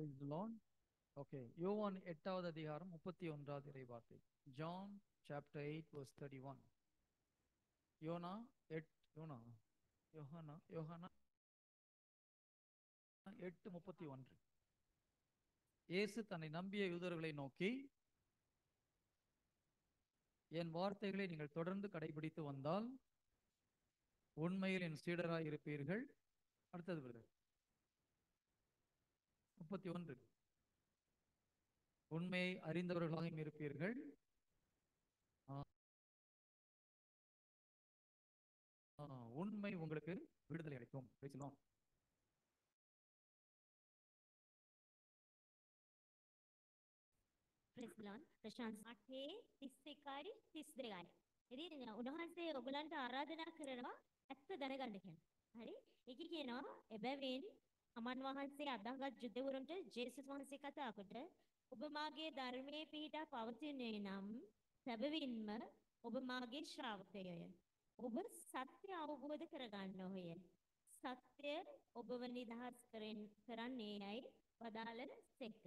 Praise the Lord. Okay. யோவான் 8வது அதிகாரம் 31வது இறைவார்த்தை. John chapter 8 verse 31. யோனா 8 யோனா யோஹானா யோஹானா 8:31. இயேசு தன்னை நம்பிய யூதர்களை நோக்கி, என் வார்த்தைகளை நீங்கள் தொடர்ந்து கடைபிடித்து வந்தால் உண்மையில் என் சீடராய் இருப்பீர்கள். அடுத்தது வருது 31. உண்மையை அறிந்தவர்களாகவும் இருப்பீர்கள். உண்மை உங்களுக்கு விடுதலை அளிக்கும். பேசலாம். ප්‍රෙස්ලොන් ප්‍රශංස 8:31යි 32යි. ඉතින් උන්වහන්සේ ඔයගලන්ට ආරාධනා කරනවා ඇත්ත දැනගන්න කියලා. හරි? ඒක කියනවා එබැවින් අමන් වහන්සේ අදහගත් යුදවරුන්ට ජේසුස් වහන්සේ කතා කොට ඔබ මාගේ ධර්මයේ පිහිටා පවතින්නේ නම් සැබවින්ම ඔබ මාගේ ශ්‍රාවකයෝය. ඔබ සත්‍ය අවබෝධ කරගන්න ඕය. සත්‍ය ඔබව නිදහස් කරන්නේයයි වදාළ සෙක.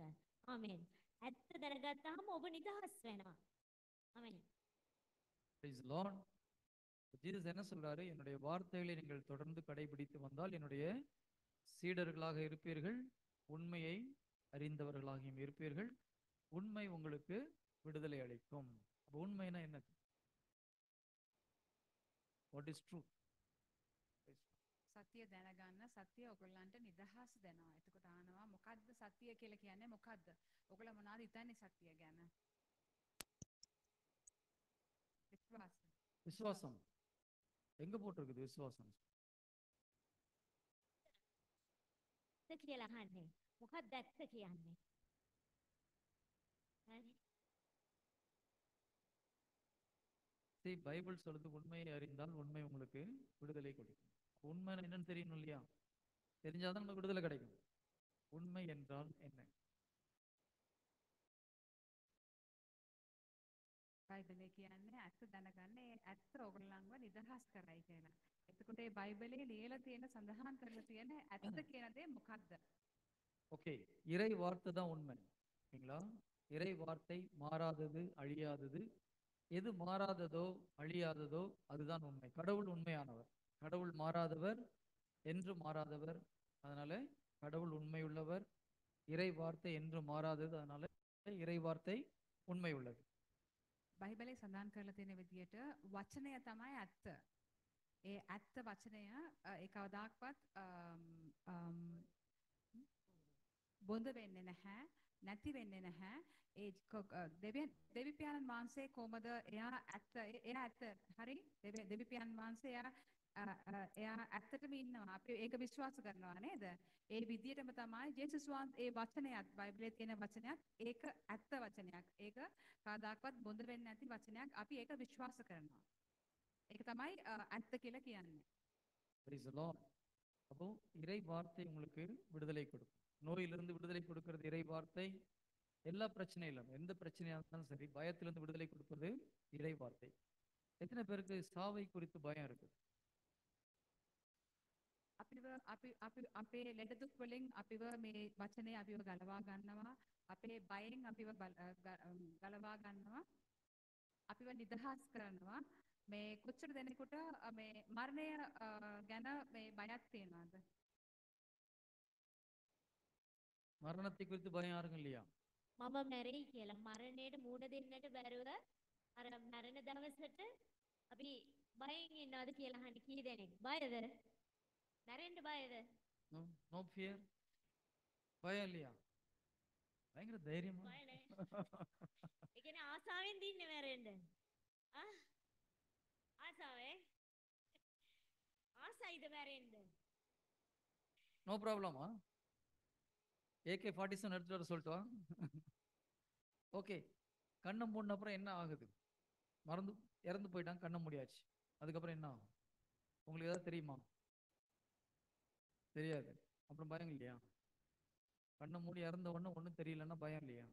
ආමෙන්. ඇත්ත දැනගත්තාම ඔබ නිදහස් වෙනවා. ஆமென். Praise the Lord. ஜீசஸ் என்ன சொல்றாரு? என்னுடைய வார்த்தைகளை நீங்கள் தொடர்ந்து கடைபிடித்து வந்தால் என்னுடைய சீடர்களாக இருப்பீர்கள். உண்மையை அறிந்தவர்களாகியும் இருப்பீர்கள். உண்மை உங்களுக்கு விடுதலை அளிக்கும். உண்மைனா என்ன? What is true? සතිය දැනගන්න සතිය ඔයගොල්ලන්ට නිදහස් දෙනවා. එතකොට ආනවා මොකද්ද සතිය කියලා කියන්නේ මොකද්ද? ඔයගොල්ලෝ මොනවද හිතන්නේ සතිය ගැන? විශ්වාස. விசுவாசம். எங்க போட்டிருக்குது விசுவாசம்? ඇත්ත කියලා අහන්නේ. මොකක්ද ඇත්ත කියන්නේ? හරි. சரி, பைபிள் சொல்லுது உண்மையை அறிந்தால் உண்மை உங்களுக்கு விடுதலை கொடுக்கும். உண்மை என்னன்னு தெரியணும் இல்லையா? தெரிஞ்சாதான் நமக்கு விடுதலை கிடைக்கும். உண்மை என்றால் என்ன? බයිබලයේ කියන්නේ ඇත්ත දැනගන්න ඒ ඇත්ත ඔයගොල්ලන්ව නිදහස් කරයි කියලා. එතකොට මේ බයිබලයේ ලියලා තියෙන සඳහන් කරලා තියෙන ඇත්ත කියන දේ මොකක්ද? ஓகே, இறை வார்த்தை தான் உண்மை. சரிங்களா? இறை வார்த்தை மாறாதது, அழியாதது. எது மாறாததோ அழியாததோ அதுதான் உண்மை. கடவுள் உண்மையானவர். கடவுள் மாறாதவர், என்று மாறாதவர். அதனால கடவுள் உண்மையுள்ளவர். இறை வார்த்தை என்று மாறாதது. அதனால இறை வார்த்தை உண்மை உள்ளது. බයිබලයේ සඳහන් කරලා තියෙන විදිහට වචනය තමයි ඇත්ත. ඒ ඇත්ත වචනය ඒ කවදාක්වත් බොඳ වෙන්නේ නැහැ, නැති වෙන්නේ නැහැ. ඒ දෙවි පියාණන් වහන්සේ කොහමද එයා ඇත්ත හරි දෙවි පියාණන් වහන්සේ එයා ඇත්තටම ඉන්නවා. අපි ඒක විශ්වාස කරනවා නේද? ඒ විදිහටම තමයි ජේසුස් වහන්සේ ඒ වචනයත් බයිබලයේ තියෙන වචනයත් ඒක ඇත්ත වචනයක්. ඒක කවදාක්වත් බොඳ වෙන්නේ නැති වචනයක්. අපි ඒක විශ්වාස කරනවා. ඒක තමයි ඇත්ත කියලා කියන්නේ. Praise the Lord. அப்போ இறை வார்த்தை உங்களுக்கு விடுதலை கொடுக்கும். நோயிலிருந்து விடுதலை கொடுக்கிறது இறை வார்த்தை. எல்லா பிரச்சனையிலும் எந்த பிரச்சனையா இருந்தாலும் சரி, பயத்திலிருந்து விடுதலை கொடுப்பது இறை வார்த்தை. எத்தனை பேருக்கு சாவை குறித்து பயம் இருக்கு? අපේ ලෙඩ දුක් වලින් අපිව මේ වචනේ අපිව ගලවා ගන්නවා. අපේ බයෙන් අපිව ගලවා ගන්නවා. අපිව නිදහස් කරනවා. මේ කොච්චර දෙනෙකුට මේ මරණය ගැන මේ බයක් තියෙනවද? மரணத்தை குறித்து பயம் யாருக்கும் இல்லையா? මම මැරෙයි කියලා මරණයට මූණ දෙන්නට බැරුව අර මරණ දවසට අපි බයෙන් ඉන්නවද කියලා අහන්නේ කී දෙනෙක්? බයද? මැරෙන්න බයද? No fear. பயம் இல்லையா? பயங்கர தைரியமா. බය නැහැ. ඒ කියන්නේ ආසාවෙන් දින්නේ මැරෙන්න. ආසාවේ? ආසයිද මැරෙන්න? நோ ப்ராப்ளமா? AK-47 எடுத்துட்டு வர சொல்லட்டா? ஓகே, கண்ணை மூடின அப்புறம் என்ன ஆகுது? இறந்து போயிட்டாங்க, கண்ணை மூடியாச்சு. அதுக்கப்புறம் என்ன ஆகும்? உங்களுக்கு ஏதாவது தெரியுமா? தெரியாது. அப்புறம் பயம் இல்லையா? கண்ணை மூடி இறந்த உடனே ஒன்றும் தெரியலன்னா பயம் இல்லையா?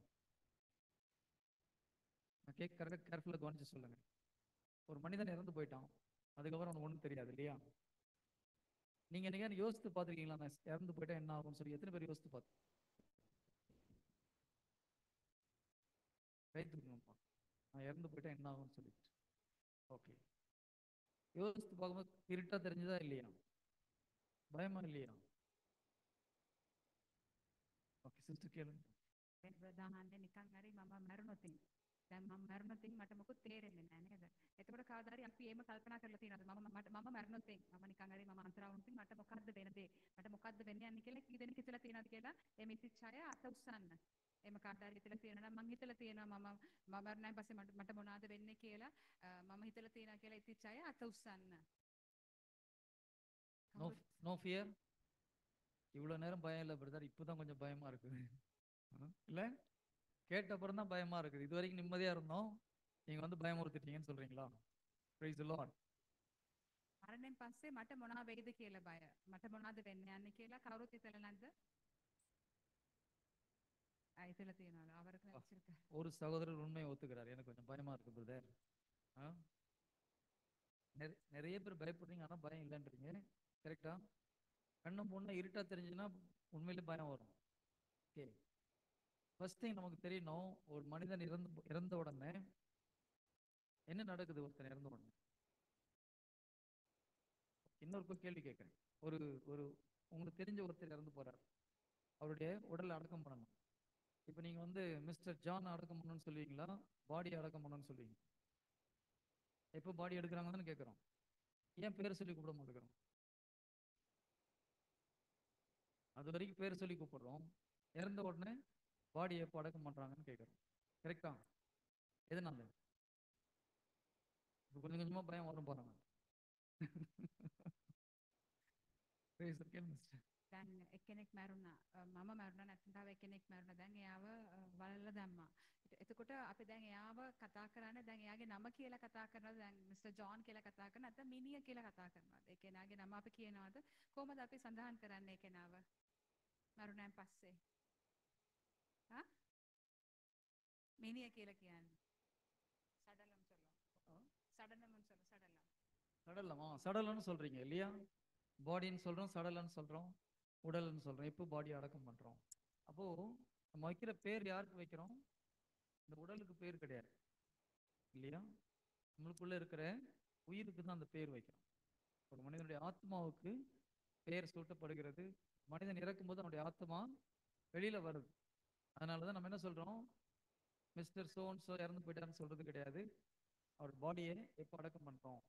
நான் கரெக்டாக கேர்ஃபுல்லாக கவனிச்சு சொல்லுங்க. ஒரு மனிதன் இறந்து போயிட்டான், அதுக்கப்புறம் அவனுக்கு ஒன்றும் தெரியாது இல்லையா? நீங்க என்னைக்கான யோசித்து பார்த்துருக்கீங்களா? நான் இறந்து போயிட்டா என்ன ஆகும்னு சொல்லி எத்தனை பேர் யோசித்து பார்த்து? கை தூக்கணும்ப்பா. நான் இறந்து போயிட்டா என்ன ஆகும்னு சொல்லிட்டு. ஓகே, யோசித்து பார்க்கும்போது இருட்டா தெரிஞ்சதா இல்லையா? பயமா இல்லையா? ஓகே சிஸ்டர் கேளுங்க. ප්‍රධානන්නේ නිකන් හරි මම මැරුණොතින් දැන් මම මැරුණොතින් මට මොකුත් තේරෙන්නේ නැහැ නේද? එතකොට කවදා හරි අපි එහෙම කල්පනා කරලා තියෙනවද මම මැරුණොතින් මම නිකන් හරි මම අන්තරාවුණොතින් මට මොකද්ද වෙන දේ? මට මොකද්ද වෙන්න යන්නේ කියලා කී දෙනෙක් හිතලා තියෙනවද කියලා මේ මිසිච් අය අත උස්සන්න. එහෙම කාට හරි හිතලා තියෙනවා නම් මං හිතලා තියෙනවා මම මැරුණාන් පස්සේ මට මොනවද වෙන්නේ කියලා මම හිතලා තියෙනවා කියලා ඉතිච් අය අත උස්සන්න. No no fear. இவ்வளோ நேரம் பயம் இல்லை பிரதர், இப்போதான் கொஞ்சம் பயமா இருக்குது. இல்லை, கேட்ட அப்புறம் தான் பயமா இருக்குது. இது வரைக்கும் நிம்மதியா இருந்தோம், நீங்க வந்து பயமுறுத்திட்டீங்கன்னு சொல்றீங்களா? Praise the Lord. මරණයෙන් පස්සේ මට මොනවා වෙයිද කියලා බය. මට මොනවද වෙන්න යන්නේ කියලා කවුරුත් හිතලා නැද්ද? හිතලා තියෙනවලු. அவருக்கு நினைச்சிருக்காரு. ஒரு சகோதரர் உண்மையை ஒத்துக்கிறார், எனக்கு கொஞ்சம் பயமா இருக்கு பிரதர். நிறைய பேர் பயப்படுறீங்க, ஆனா பயம் இல்லைன்றீங்க. கரெக்டா? கண்ணு பொண்ணு இருட்டா தெரிஞ்சுன்னா உண்மையிலே பயம் வரும். ஓகே, ஃபர்ஸ்ட் திங் நமக்கு தெரியணும், ஒரு மனிதன் இறந்த உடனே என்ன நடக்குது? ஒருத்தன் இறந்த உடனே இன்னொரு கேள்வி கேட்குறேன். ஒரு ஒரு உங்களுக்கு தெரிஞ்ச ஒருத்தர் இறந்து போறார், அவருடைய உடலை அடக்கம் பண்ணணும். இப்போ நீங்க வந்து மிஸ்டர் ஜான் அடக்கம் பண்ணணும்னு சொல்லுவீங்களா, பாடி அடக்கம் பண்ணணும்னு சொல்லுவீங்க? எப்போ பாடி எடுக்கிறாங்கன்னு கேட்குறோம். ஏன் பேர் சொல்லி கூப்பிட மாட்டேங்கிறோம்? அது வரைக்கும் பேர் சொல்லி கூப்பிடுறோம், இறந்த உடனே பாடி எப்போ அடக்கம் பண்றாங்கன்னு கேட்குறோம். கரெக்டா? எதனால? இப்போ கொஞ்சம் கொஞ்சமா பயம் வரும் பாருங்க. දැන් එක්කෙනෙක් මැරුණා. මම මැරුණා නැත්නම් තව එක්කෙනෙක් මැරුණා. දැන් එයාව වලල්ලා දැම්මා. එතකොට අපි දැන් එයාව කතා කරන්නේ දැන් එයාගේ නම කියලා කතා කරනවද? දැන් මිස්ටර් ජෝන් කියලා කතා කරනවද? නැත්නම් මිනිය කියලා කතා කරනවද? ඒ කෙනාගේ නම අපි කියනවද? කොහොමද අපි සඳහන් කරන්නේ ඒ කෙනාව? මරුණාන් පස්සේ. මිනිය කියලා කියන්නේ. சடலம் சொல்லுவோம். சடலம்னு சொல்ல சடலம். சடலமா? சடலம்னு சொல்றீங்க இல்லையா? பாடின்னு சொல்றோம், சடலம்னு சொல்றோம், உடல்னு சொல்றோம். எப்போ பாடி அடக்கம் பண்றோம்? அப்போ நம்ம வைக்கிற பேர் யாருக்கு வைக்கிறோம்? இந்த உடலுக்கு பேர் கிடையாது இல்லையா? நம்மளுக்குள்ள இருக்கிற உயிருக்கு தான் அந்த பேர் வைக்கிறோம். ஒரு மனிதனுடைய ஆத்மாவுக்கு பெயர் சூட்டப்படுகிறது. மனிதன் இறக்கும் போது அவனுடைய ஆத்மா வெளியில வருது. அதனாலதான் நம்ம என்ன சொல்றோம், மிஸ்டர் சோன்சோ இறந்து போயிட்டாருன்னு சொல்றது கிடையாது. அவர் பாடியை எப்போ அடக்கம் பண்றோம்?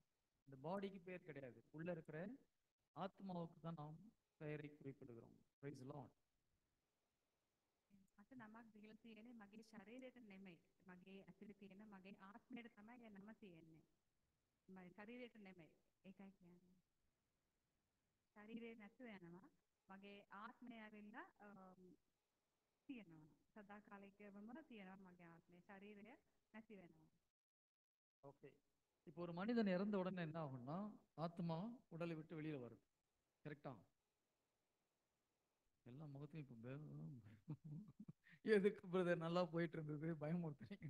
இந்த பாடிக்கு பேர் கிடையாது, உள்ள இருக்கிற ஆத்மாவுக்கு தான் நாம் பெயரை குறிப்பிடுகிறோம். Praise the Lord. මට නමක් දීලා තියෙන්නේ මගේ ශරීරයට නෙමෙයි. මගේ ඇතුලේ තියෙන මගේ ආත්මයට තමයි ඒ නම තියෙන්නේ. මගේ ශරීරයට නෙමෙයි. ඒකයි කියන්නේ. ශරීරේ නැතුව යනවා. මගේ ආත්මය ඇවිල්ලා තියෙනවා. සදාකාලිකවම තියෙනවා මගේ ආත්මය. ශරීරය නැති වෙනවා. ஓகே, இப்போ ஒரு மனிதன் இறந்த உடனே என்ன ஆகும்னா ஆத்மா உடலை விட்டு வெளியில வருது. கரெக்டா? எல்லா முகத்தையும் இப்போ எதுக்கு பிரதர், நல்லா போயிட்டு இருந்தது, பயமுறுத்துறீங்க.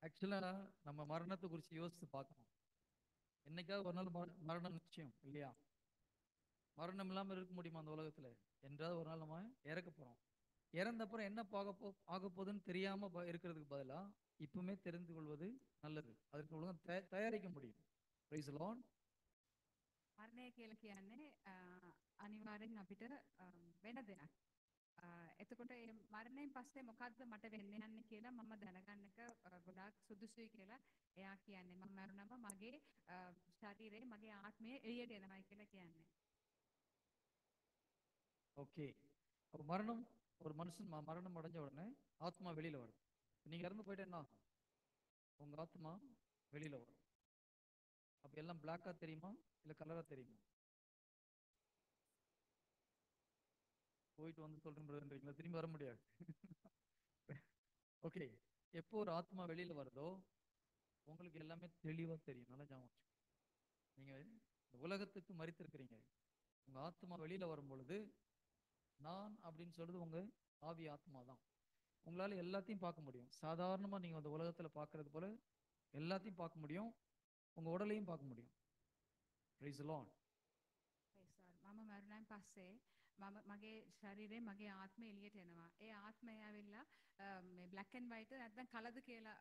ஆக்சுவலா நம்ம மரணத்தை குறித்து யோசித்து பார்க்கணும். என்னைக்காவது ஒரு நாள் மரணம் நிச்சயம் இல்லையா? மரணம் இல்லாமல் இருக்க முடியுமா அந்த உலகத்துல? என்றாவது ஒரு நாள் நம்ம இறக்க போறோம். இறந்தப்புறம் என்ன ஆக போகுதுன்னு தெரியாம இருக்கிறதுக்கு பதிலா இப்பவுமே தெரிந்து கொள்வது நல்லது. அதற்கு உலகம் தயாரிக்க முடியும். Praise the Lord. මරණය කියලා කියන්නේ අනිවාර්යෙන් අපිට වෙන දෙයක්. එතකොට මේ මරණයෙන් පස්සේ මොකද්ද මට වෙන්න යන්නේ කියලා මම දැනගන්න එක ගොඩාක් සුදුසුයි කියලා එයා කියන්නේ. මම මරුණම මගේ ශරීරය මගේ ආත්මය එළියට එනවායි කියලා කියන්නේ. ஓகே, அப்போ மரணம், ஒரு மனுஷன் மரணம் அடைஞ்ச உடனே ஆத்மா வெளியில வரும். நீங்க இறந்து போயிட்டு என்ன ஆகும்? உங்க ஆத்மா வெளியில வரும். அப்ப எல்லாம் பிளாக்கா தெரியுமா இல்ல கலரா தெரியுமா? போயிட்டு வந்து சொல்றேன்றீங்களா? திரும்பி வர முடியாது. ஓகே, எப்போ ஒரு ஆத்மா வெளியில வருதோ உங்களுக்கு எல்லாமே தெளிவா தெரியும். நல்லா ஞாபகம். நீங்க இந்த உலகத்துக்கு மரித்திருக்கிறீங்க. உங்க ஆத்மா வெளியில வரும் பொழுது நான் அப்படின்னு சொல்றது உங்க ஆவி ஆத்மா தான். உங்களால எல்லாத்தையும் பார்க்க முடியும். சாதாரணமா நீங்க அந்த உலகத்துல பார்க்கறது போல எல்லாத்தையும் பார்க்க முடியும். உங்க உடலையும் பார்க்க முடியும். Praise the Lord. මම මරුණාන් පස්සේ මම මගේ ශරීරය මගේ ආත්මය එළියට එනවා. ඒ ආත්මය ඇවිල්ලා මේ black and white නැත්නම් කලද කියලා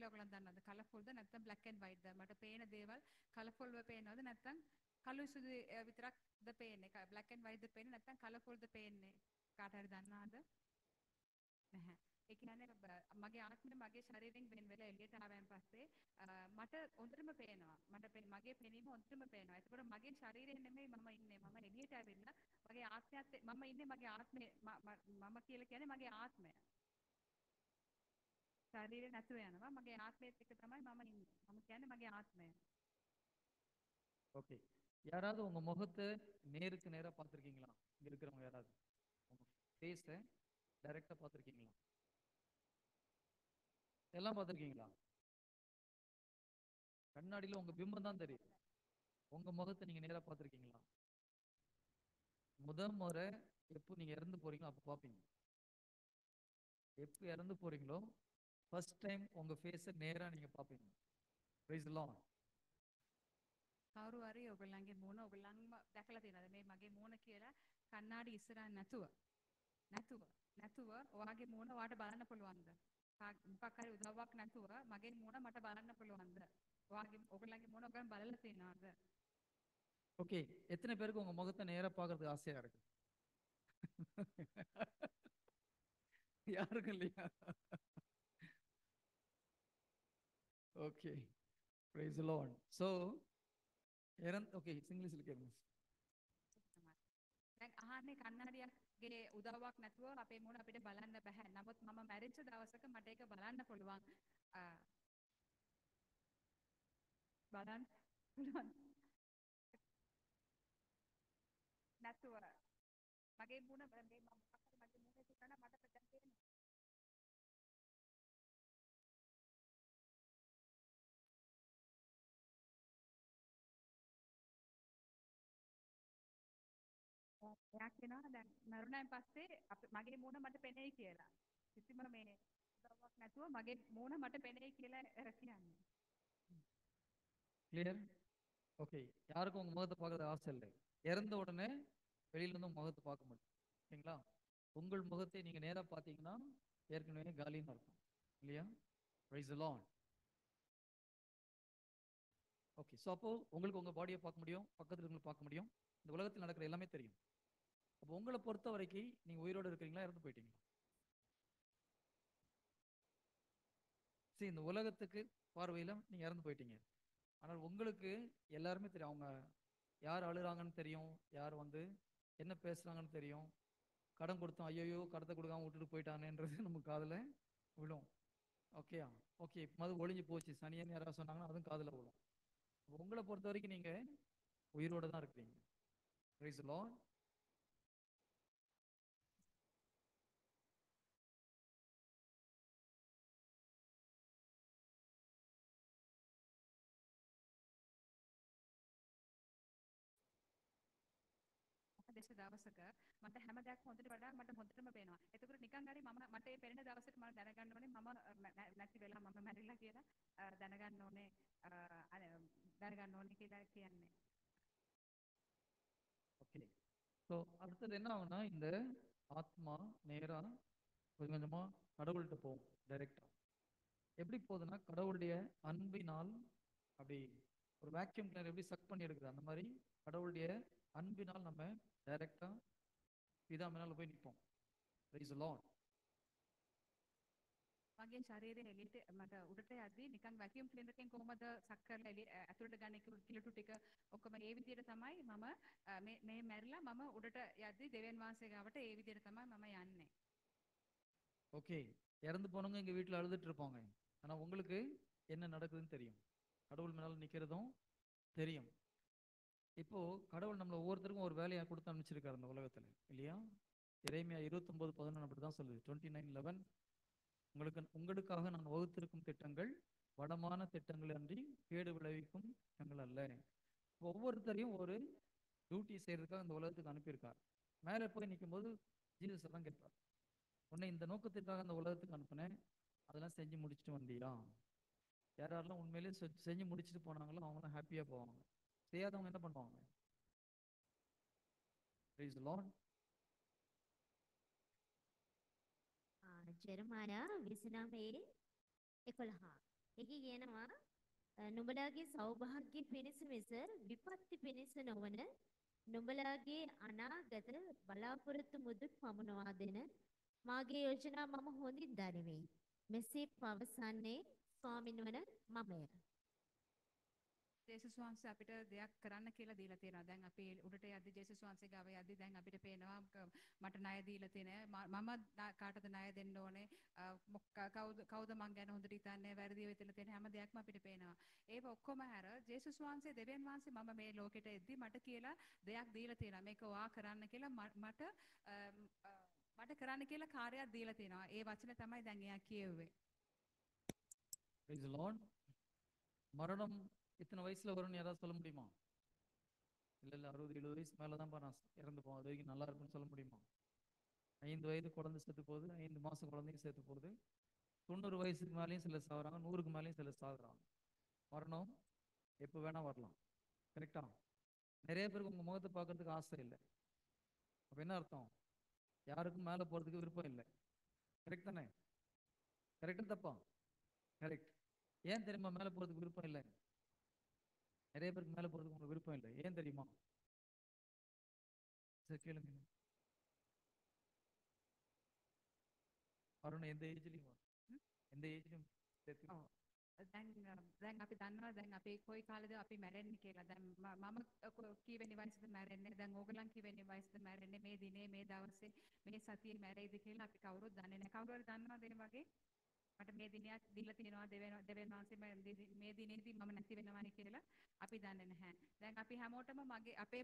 ඔයගොල්ලන් දන්නවද? කලර්ෆුල්ද නැත්නම් black and whiteද? මට පේන දේවල් කලර්ෆුල්ව පේනවද නැත්නම් කළු සුදු විතරක්ද පේන්නේ? black and whiteද පේන්නේ නැත්නම් කලර්ෆුල්ද පේන්නේ? කාට හරි දන්නවද? නැහැ. ඒ කියන්නේ මගේ ආත්මය මගේ ශරීරයෙන් වෙන් වෙලා එළියට ආවයන් පස්සේ මට හොඳටම පේනවා. මගේ පෙනීම හොඳටම පේනවා. ඒකෝර මගේ ශරීරයෙන් නෙමෙයි මම ඉන්නේ. මම එළියට ඇවිල්ලා මගේ ආත්මයත් මම ඉන්නේ මගේ ආත්මේ මම කියලා කියන්නේ මගේ ආත්මය. ශරීරය නැතුව යනවා. මගේ ආත්මයත් එක්ක තමයි මම ඉන්නේ. මම කියන්නේ මගේ ආත්මය. ஓகே. யாராவது உங்க முகத்தை நேருக்கு நேரா பார்த்துருக்கீங்களா? இங்க இருக்கிறவங்க யாராவது உங்க ஃபேஸை டைரக்டா பார்த்துருக்கீங்களா? எல்லாம் பார்த்துருக்கீங்களா? கண்ணாடியில உங்க பிம்பம் தான் தெரியும். உங்க முகத்தை நீங்க நேரா பார்த்துருக்கீங்களா? முறை எப்போ நீங்க இறந்து போறீங்களோ அப்போ பார்ப்பீங்க. எப்போ இறந்து போறீங்களோ ஃபர்ஸ்ட் டைம் உங்க ஃபேஸை நேரா நீங்க பார்ப்பீங்க. Price the Lord. කවුරු හරි ඔයගොල්ලන්ගේ මූණ ඔයගොල්ලන්ම දැකලා තියෙනවද? මේ මගේ මූණ කියලා කණ්ණාඩි ඉස්සරහ නැතුව ඔයාගේ මූණ ඔයාට බලන්න පුළුවන්ද? මොකක් හරි උදව්වක් නැතුව මගේ මූණ මට බලන්න පුළුවන්ද? ඔයගොල්ලන්ගේ මූණ ඔයගොල්ලන් බලලා තියෙනවද? ஓகே. எத்தனை பேருக்கு உங்க முகத்தை நேரா பார்க்கறதுக்கு ஆசையா இருக்கு? யாருக்கும் இல்லையா? Okay. Price the Lord. So okay, இங்கிலீஷ்ல கேளுங்க. දැන් අහන්නේ කන්නඩියක්ගේ උදව්වක් නැතුව අපේ මූණ අපිට බලන්න බෑ. නමුත් මම මැරිච්ච දවසක මට ඒක බලන්න පුළුවන්. බලන්න පුළුවන්. නැතුව මගේ මූණ මගේ මූණ තියන මට දැන් තේරෙනවා. එයා කියනවා දැන් මරුණාන් පස්සේ මගේ මූණ මට පෙනෙයි කියලා. කිසිම මේ උදව්වක් නැතුව මගේ මූණ මට පෙනෙයි කියලා කියන්නේ. கிளியர்? ஓகே. யாருக்கும் உங்க முகத்தை பார்க்கறது ஆசை இல்லை. இறந்த உடனே வெளியில இருந்து உங்க முகத்தை பார்க்க முடியும். ஓகேங்களா? உங்கள் முகத்தை நீங்க நேரா பார்த்தீங்கன்னா ஏற்கனவே காலின்னு இருக்கும் இல்லையா? Price the Lord. Okay. So அப்போ உங்களுக்கு உங்க பாடியை பார்க்க முடியும், பக்கத்துல இருக்கவங்களை பார்க்க முடியும், இந்த உலகத்தில் நடக்கிற எல்லாமே தெரியும். அப்போ உங்களை பொறுத்த வரைக்கும் நீங்க உயிரோடு இருக்கிறீங்களா, இறந்து போயிட்டீங்களா? சரி, இந்த உலகத்துக்கு பார்வையில நீங்க இறந்து போயிட்டீங்க. ஆனால் உங்களுக்கு எல்லாருமே தெரியும். அவங்க யார் அழுறாங்கன்னு தெரியும், யார் என்ன பேசுறாங்கன்னு தெரியும். கடன் கொடுத்தோம், ஐயோ கடத்தை கொடுக்காம விட்டுட்டு போயிட்டானேன்றது நமக்கு காதுல விழும். ஓகேயா? ஓகே. அது ஒளிஞ்சு போச்சு சனியன்னு யாராவது சொன்னாங்கன்னா அதுவும் காதுல விழும். உங்களை பொறுத்த வரைக்கும் நீங்க உயிரோட தான் இருக்கிறீங்க. Price the Lord. දේශ දවසක මට හැම දෙයක්ම හොඳට වඩා මට හොඳටම පේනවා. එතකොට නිකන් හරි මට මේ පෙනෙන දවසට මම දැනගන්න ඕනේ මම නැති වෙලා මම මැරිලා කියලා දැනගන්න ඕනේ කියලා කියන්නේ. ஓகே. ஸோ அடுத்தது என்ன ஆகும்னா இந்த ஆத்மா நேரா கொஞ்சம் கொஞ்சமா கடவுள்கிட்ட போகும் டைரக்டா. எப்படி போகுதுன்னா கடவுளுடைய அன்பினால் அப்படி ஒரு வேக்யூம் கிளீனர் எப்படி சக் பண்ணி எடுக்குது அந்த மாதிரி கடவுளுடைய அன்பினால் நம்ம டைரக்டா பிதா மேல போய் நிற்போம். Price the Lord. මගේ ශරීරය එළියට මට උඩට යද්දි නිකන් වැකියුම් ක්ලීනර් එකෙන් කොහොමද සක් කරලා ඇතුළට ගන්න කිලුටු ටික ඔක්කොම ඒ විදිහට තමයි මම මේ මැරිලා මම උඩට යද්දි දෙවියන් වහන්සේ ගාවට ඒ විදිහට තමයි මම යන්නේ. ஓகே. இறந்து போனவங்க எங்க வீட்டில் அழுதுட்டு இருப்பாங்க. ஆனா உங்களுக்கு என்ன நடக்குதுன்னு தெரியும். கடவுள் மேல நிக்கிறதும் தெரியும். இப்போ கடவுள் நம்மள ஒவ்வொருத்தருக்கும் ஒரு வேலையை கொடுத்து அனுப்பிச்சிருக்காரு அந்த உலகத்துல இல்லையா? எரேமியா 29:11 அப்படிதான் சொல்லுது. 29:11 உங்களுக்காக நான் வகுத்திருக்கும் திட்டங்கள் வடமான திட்டங்கள் அன்றி கேடு விளைவிக்கும் திட்டங்கள் அல்ல. ஒவ்வொருத்தரையும் ஒரு டியூட்டி செய்யறதுக்காக அந்த உலகத்துக்கு அனுப்பியிருக்கார். மேலே போய் நிற்கும் போது ஜீசஸ் எல்லாம் கேட்பார், உன்னை இந்த நோக்கத்திற்காக அந்த உலகத்துக்கு அனுப்புனேன், அதெல்லாம் செஞ்சு முடிச்சுட்டு வந்தியா? யாரெல்லாம் உண்மையிலேயே செஞ்சு முடிச்சுட்டு போனாங்களோ அவங்களாம் ஹாப்பியா போவாங்க. செய்யாதவங்க என்ன பண்ணுவாங்க? Praise the Lord. ජෙරමායා 29:11. ඒකේ කියනවා නුඹලාගේ සෞභාග්‍ය පිණිස මිස විපත්ති පිණිස නොවන නුඹලාගේ අනාගත බලාපොරොත්තු මුදුන් පමුණවා දෙන මාගේ යෝජනා මම හොඳින් දනිමි. මෙසේ පවසන්නේ ස්වාමින් වන මමය. ජේසුස් වහන්සේ අපිට දෙයක් කරන්න කියලා දීලා තියෙනවා. දැන් අපි උඩට යද්දි ජේසුස් වහන්සේ ගාව යද්දි දැන් අපිට පේනවා මට ණය දීලා තියෙන මම කාටද ණය දෙන්න ඕනේ කවුද මං ගැන හොඳට හිතන්නේ වැරදි වෙතලා තියෙන හැම දෙයක්ම අපිට පේනවා. ඒක ඔක්කොම හැර ජේසුස් වහන්සේ දෙවියන් වහන්සේ මම මේ ලෝකෙට එද්දි මට කියලා දෙයක් දීලා තියෙනවා. මේක ඔයා කරන්න කියලා මට කරන්න කියලා කාර්යයක් දීලා තියෙනවා. ඒ වචන තමයි දැන් එයා කියෙව්වේ. Praise the Lord. மரணம் இத்தனை வயசுல வரும்னு யாராவது சொல்ல முடியுமா? இல்லை 60-70 வயசு மேலதான்ப்பா நான் இறந்து போவேன், அது வரைக்கும் நல்லா இருக்குன்னு சொல்ல முடியுமா? 5 வயது குழந்தை செத்து போகுது, 5 மாசம் குழந்தையும் செத்து போகுது, 90 வயசுக்கு மேலேயும் சில சாகுறாங்க, 100க்கு மேலேயும் சில சாகுறாங்க. மரணம் எப்போ வேணா வரலாம். கரெக்டா? நிறைய பேருக்கு உங்க முகத்தை பார்க்கறதுக்கு ஆசை இல்லை. அப்ப என்ன அர்த்தம்? யாருக்கும் மேலே போறதுக்கு விருப்பம் இல்லை. கரெக்ட் தானே? கரெக்டா தப்பா? கரெக்ட். ஏன் தெரியுமா மேலே போறதுக்கு விருப்பம் இல்லை? நிறைய பேருக்கு மேலே போறதுக்கு உங்களுக்கு விருப்பம் இல்லை. ஏன் தெரியுமா? சரி கேளுங்க. அருண் எந்த ஏஜ்லயும் எந்த ஏஜ்லயும் දැන් අපි දන්නවා දැන් අපි කොයි කාලෙද අපි මැරෙන්නේ කියලා. දැන් මම කීවෙනි වයසේද මැරෙන්නේ, දැන් ඕගලන් කීවෙනි වයසේද මැරෙන්නේ, මේ දිනේ මේ දවසේ මේ සතියේ මැරෙයිද කියලා අපි කවුරුත් දන්නේ නැහැ. කවුරු හරි දන්නවද ඒ වගේ? මට මේ දිනයක් දීලා තියෙනවා දෙවියන් වහන්සේ මේ දිනේදී මම නැති වෙනවානේ කියලා අපි දන්නේ නැහැ. දැන් අපි හැමෝටම අපේ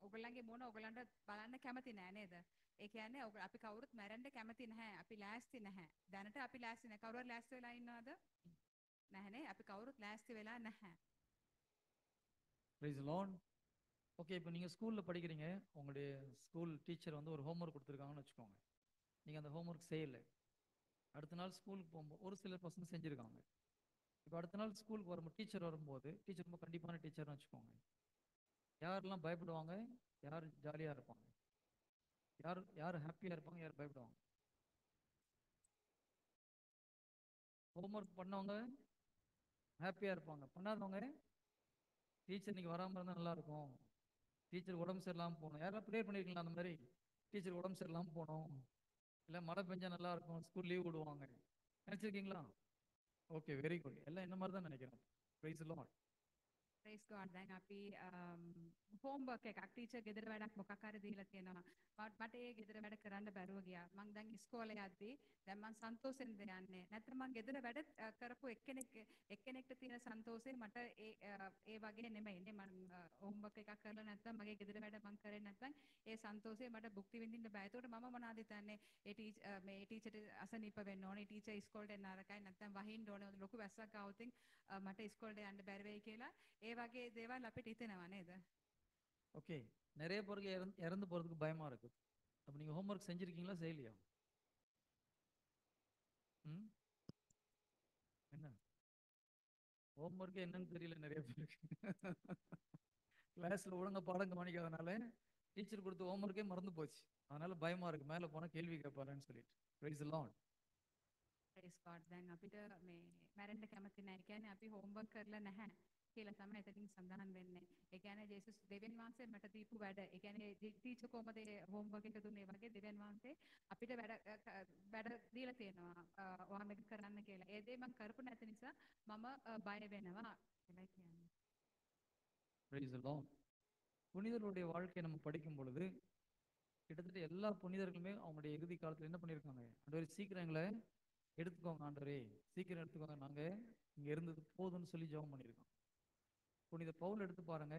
ඔයගොල්ලන්ගේ මොන ඔයගොල්ලන්ට බලන්න කැමති නෑ නේද? ඒ කියන්නේ අපි කවුරුත් මැරෙන්න කැමති නැහැ. අපි ලෑස්ති නැහැ. දැනට අපි ලෑස්ති නැහැ. කවුරු හරි ලෑස්ති වෙලා ඉන්නවද? නැහනේ. අපි කවුරුත් ලෑස්ති වෙලා නැහැ. Praise the Lord. ஓகே, இப்போ நீங்கள் ஸ்கூலில் படிக்கிறீங்க, உங்களுடைய ஸ்கூல் டீச்சர் வந்து ஒரு ஹோம்ஒர்க் கொடுத்துருக்காங்கன்னு வச்சுக்கோங்க. நீங்கள் அந்த ஹோம்ஒர்க் செய்யலை. அடுத்த நாள் ஸ்கூலுக்கு போகும்போது ஒரு சில பசங்க செஞ்சுருக்காங்க. இப்போ அடுத்த நாள் ஸ்கூலுக்கு வரும்போது டீச்சர் வரும்போது டீச்சர் ரொம்ப கண்டிப்பான டீச்சர்னு வச்சுக்கோங்க. யாரெல்லாம் பயப்படுவாங்க, யார் ஜாலியாக இருப்பாங்க, யார் ஹாப்பியாக இருப்பாங்க, யார் பயப்படுவாங்க? ஹோம்ஒர்க் பண்ணவங்க ஹாப்பியாக இருப்பாங்க, பண்ணாதவங்க டீச்சர் இன்னைக்கு வராமல் இருந்தால் நல்லா இருக்கும், டீச்சர் உடம்பு சரியில்லாமல் போகணும். யாரெல்லாம் ப்ரேயர் பண்ணியிருக்கீங்களா அந்த மாதிரி? டீச்சர் உடம்பு சரியில்லாமல் போகணும், இல்லை மழை பெஞ்சா நல்லா இருக்கும், ஸ்கூல் லீவ் விடுவாங்க, நினச்சிருக்கீங்களா? Okay, very good. எல்லாம் என்ன மாதிரி தான் நினைக்கிறோம். Price the Lord. ප්‍රයිස් ගෝඩ්. දැන් අපි හෝම්වර්ක් එකක් ටීචර් ගෙදර වැඩක් මොකක් හරි දීලා තියෙනවා. මට ඒ ගෙදර වැඩ කරන්න බැරුව ගියා. මම දැන් ඉස්කෝලේ යද්දි දැන් මම සන්තෝෂෙන්ද යන්නේ. නැත්නම් මම ගෙදර වැඩ කරපු එක්කෙනෙක්ට තියෙන සන්තෝෂේ මට ඒ වගේ නෙමෙයි. මම හෝම්වර්ක් එකක් කරලා නැත්නම් මගේ ගෙදර වැඩ මම කරේ නැත්නම් ඒ සන්තෝෂේ මට භුක්ති විඳින්න බෑ. ඒකට මම මොනවද හිතන්නේ? මේ ටීචර් අසනීප වෙන්න ඕනේ, ටීචර් ඉස්කෝලේට එන්න නරකයි, නැත්නම් වහින්න ඕනේ, ලොකු වැස්සක් ආවොත් මට ඉස්කෝලේට යන්න බැරි වෙයි කියලා ඒ වගේ දේවල් අපිට හිතෙනවා නේද? ஓகே, நிறைய பேருக்கு இறந்து போகிறதுக்கு பயமாக இருக்குது. அப்போ நீங்கள் ஹோம்ஒர்க் செஞ்சுருக்கீங்களா, செய்யலையா? ம், என்ன ஹோம்ஒர்க்கு என்னன்னு தெரியல நிறைய பேருக்கு. கிளாஸில் ஒழுங்காக பாடம் கவனிக்காதனால டீச்சர் கொடுத்த ஹோம்ஒர்க்கே மறந்து போச்சு. அதனால பயமாக இருக்குது, மேலே போனால் கேள்வி கேட்பாருன்னு சொல்லிட்டு. Price the Lord. ප්‍රයිස් ගෝඩ්. දැන් අපිට මේ මැරෙන්න කැමති නැහැ. ඒ කියන්නේ අපි හෝම්වර්ක් කරලා නැහැ කියලා තමයි එතනින් සඳහන් වෙන්නේ. ඒ කියන්නේ ජේසුස් දෙවියන් වහන්සේ මට දීපු වැඩ. ඒ කියන්නේ ටීචර් කොහමද හෝම්වර්ක් එක දුන්නේ වගේ දෙවියන් වහන්සේ අපිට වැඩ දීලා තියෙනවා. ඔයා මේක කරන්න කියලා. ඒ දේ මම කරපු නැති නිසා මම බය වෙනවා කියලා කියන්නේ. Price the Lord. புனிதர்களுடைய வாழ்க்கையை நம்ம படிக்கும் பொழுது கிட்டத்தட்ட எல்லா புனிதர்களுமே அவங்களுடைய இறுதி காலத்தில் என்ன பண்ணியிருக்காங்க? ஆண்டவரே சீக்கிரம் எங்களை எடுத்துக்கோங்க, ஆண்டவரே சீக்கிரம் எடுத்துக்கோங்க, நாங்கள் இங்கே இருந்தது போதும்னு சொல்லி ஜெபம் பண்ணியிருக்கோம். புனித பவுல் எடுத்து பாருங்க,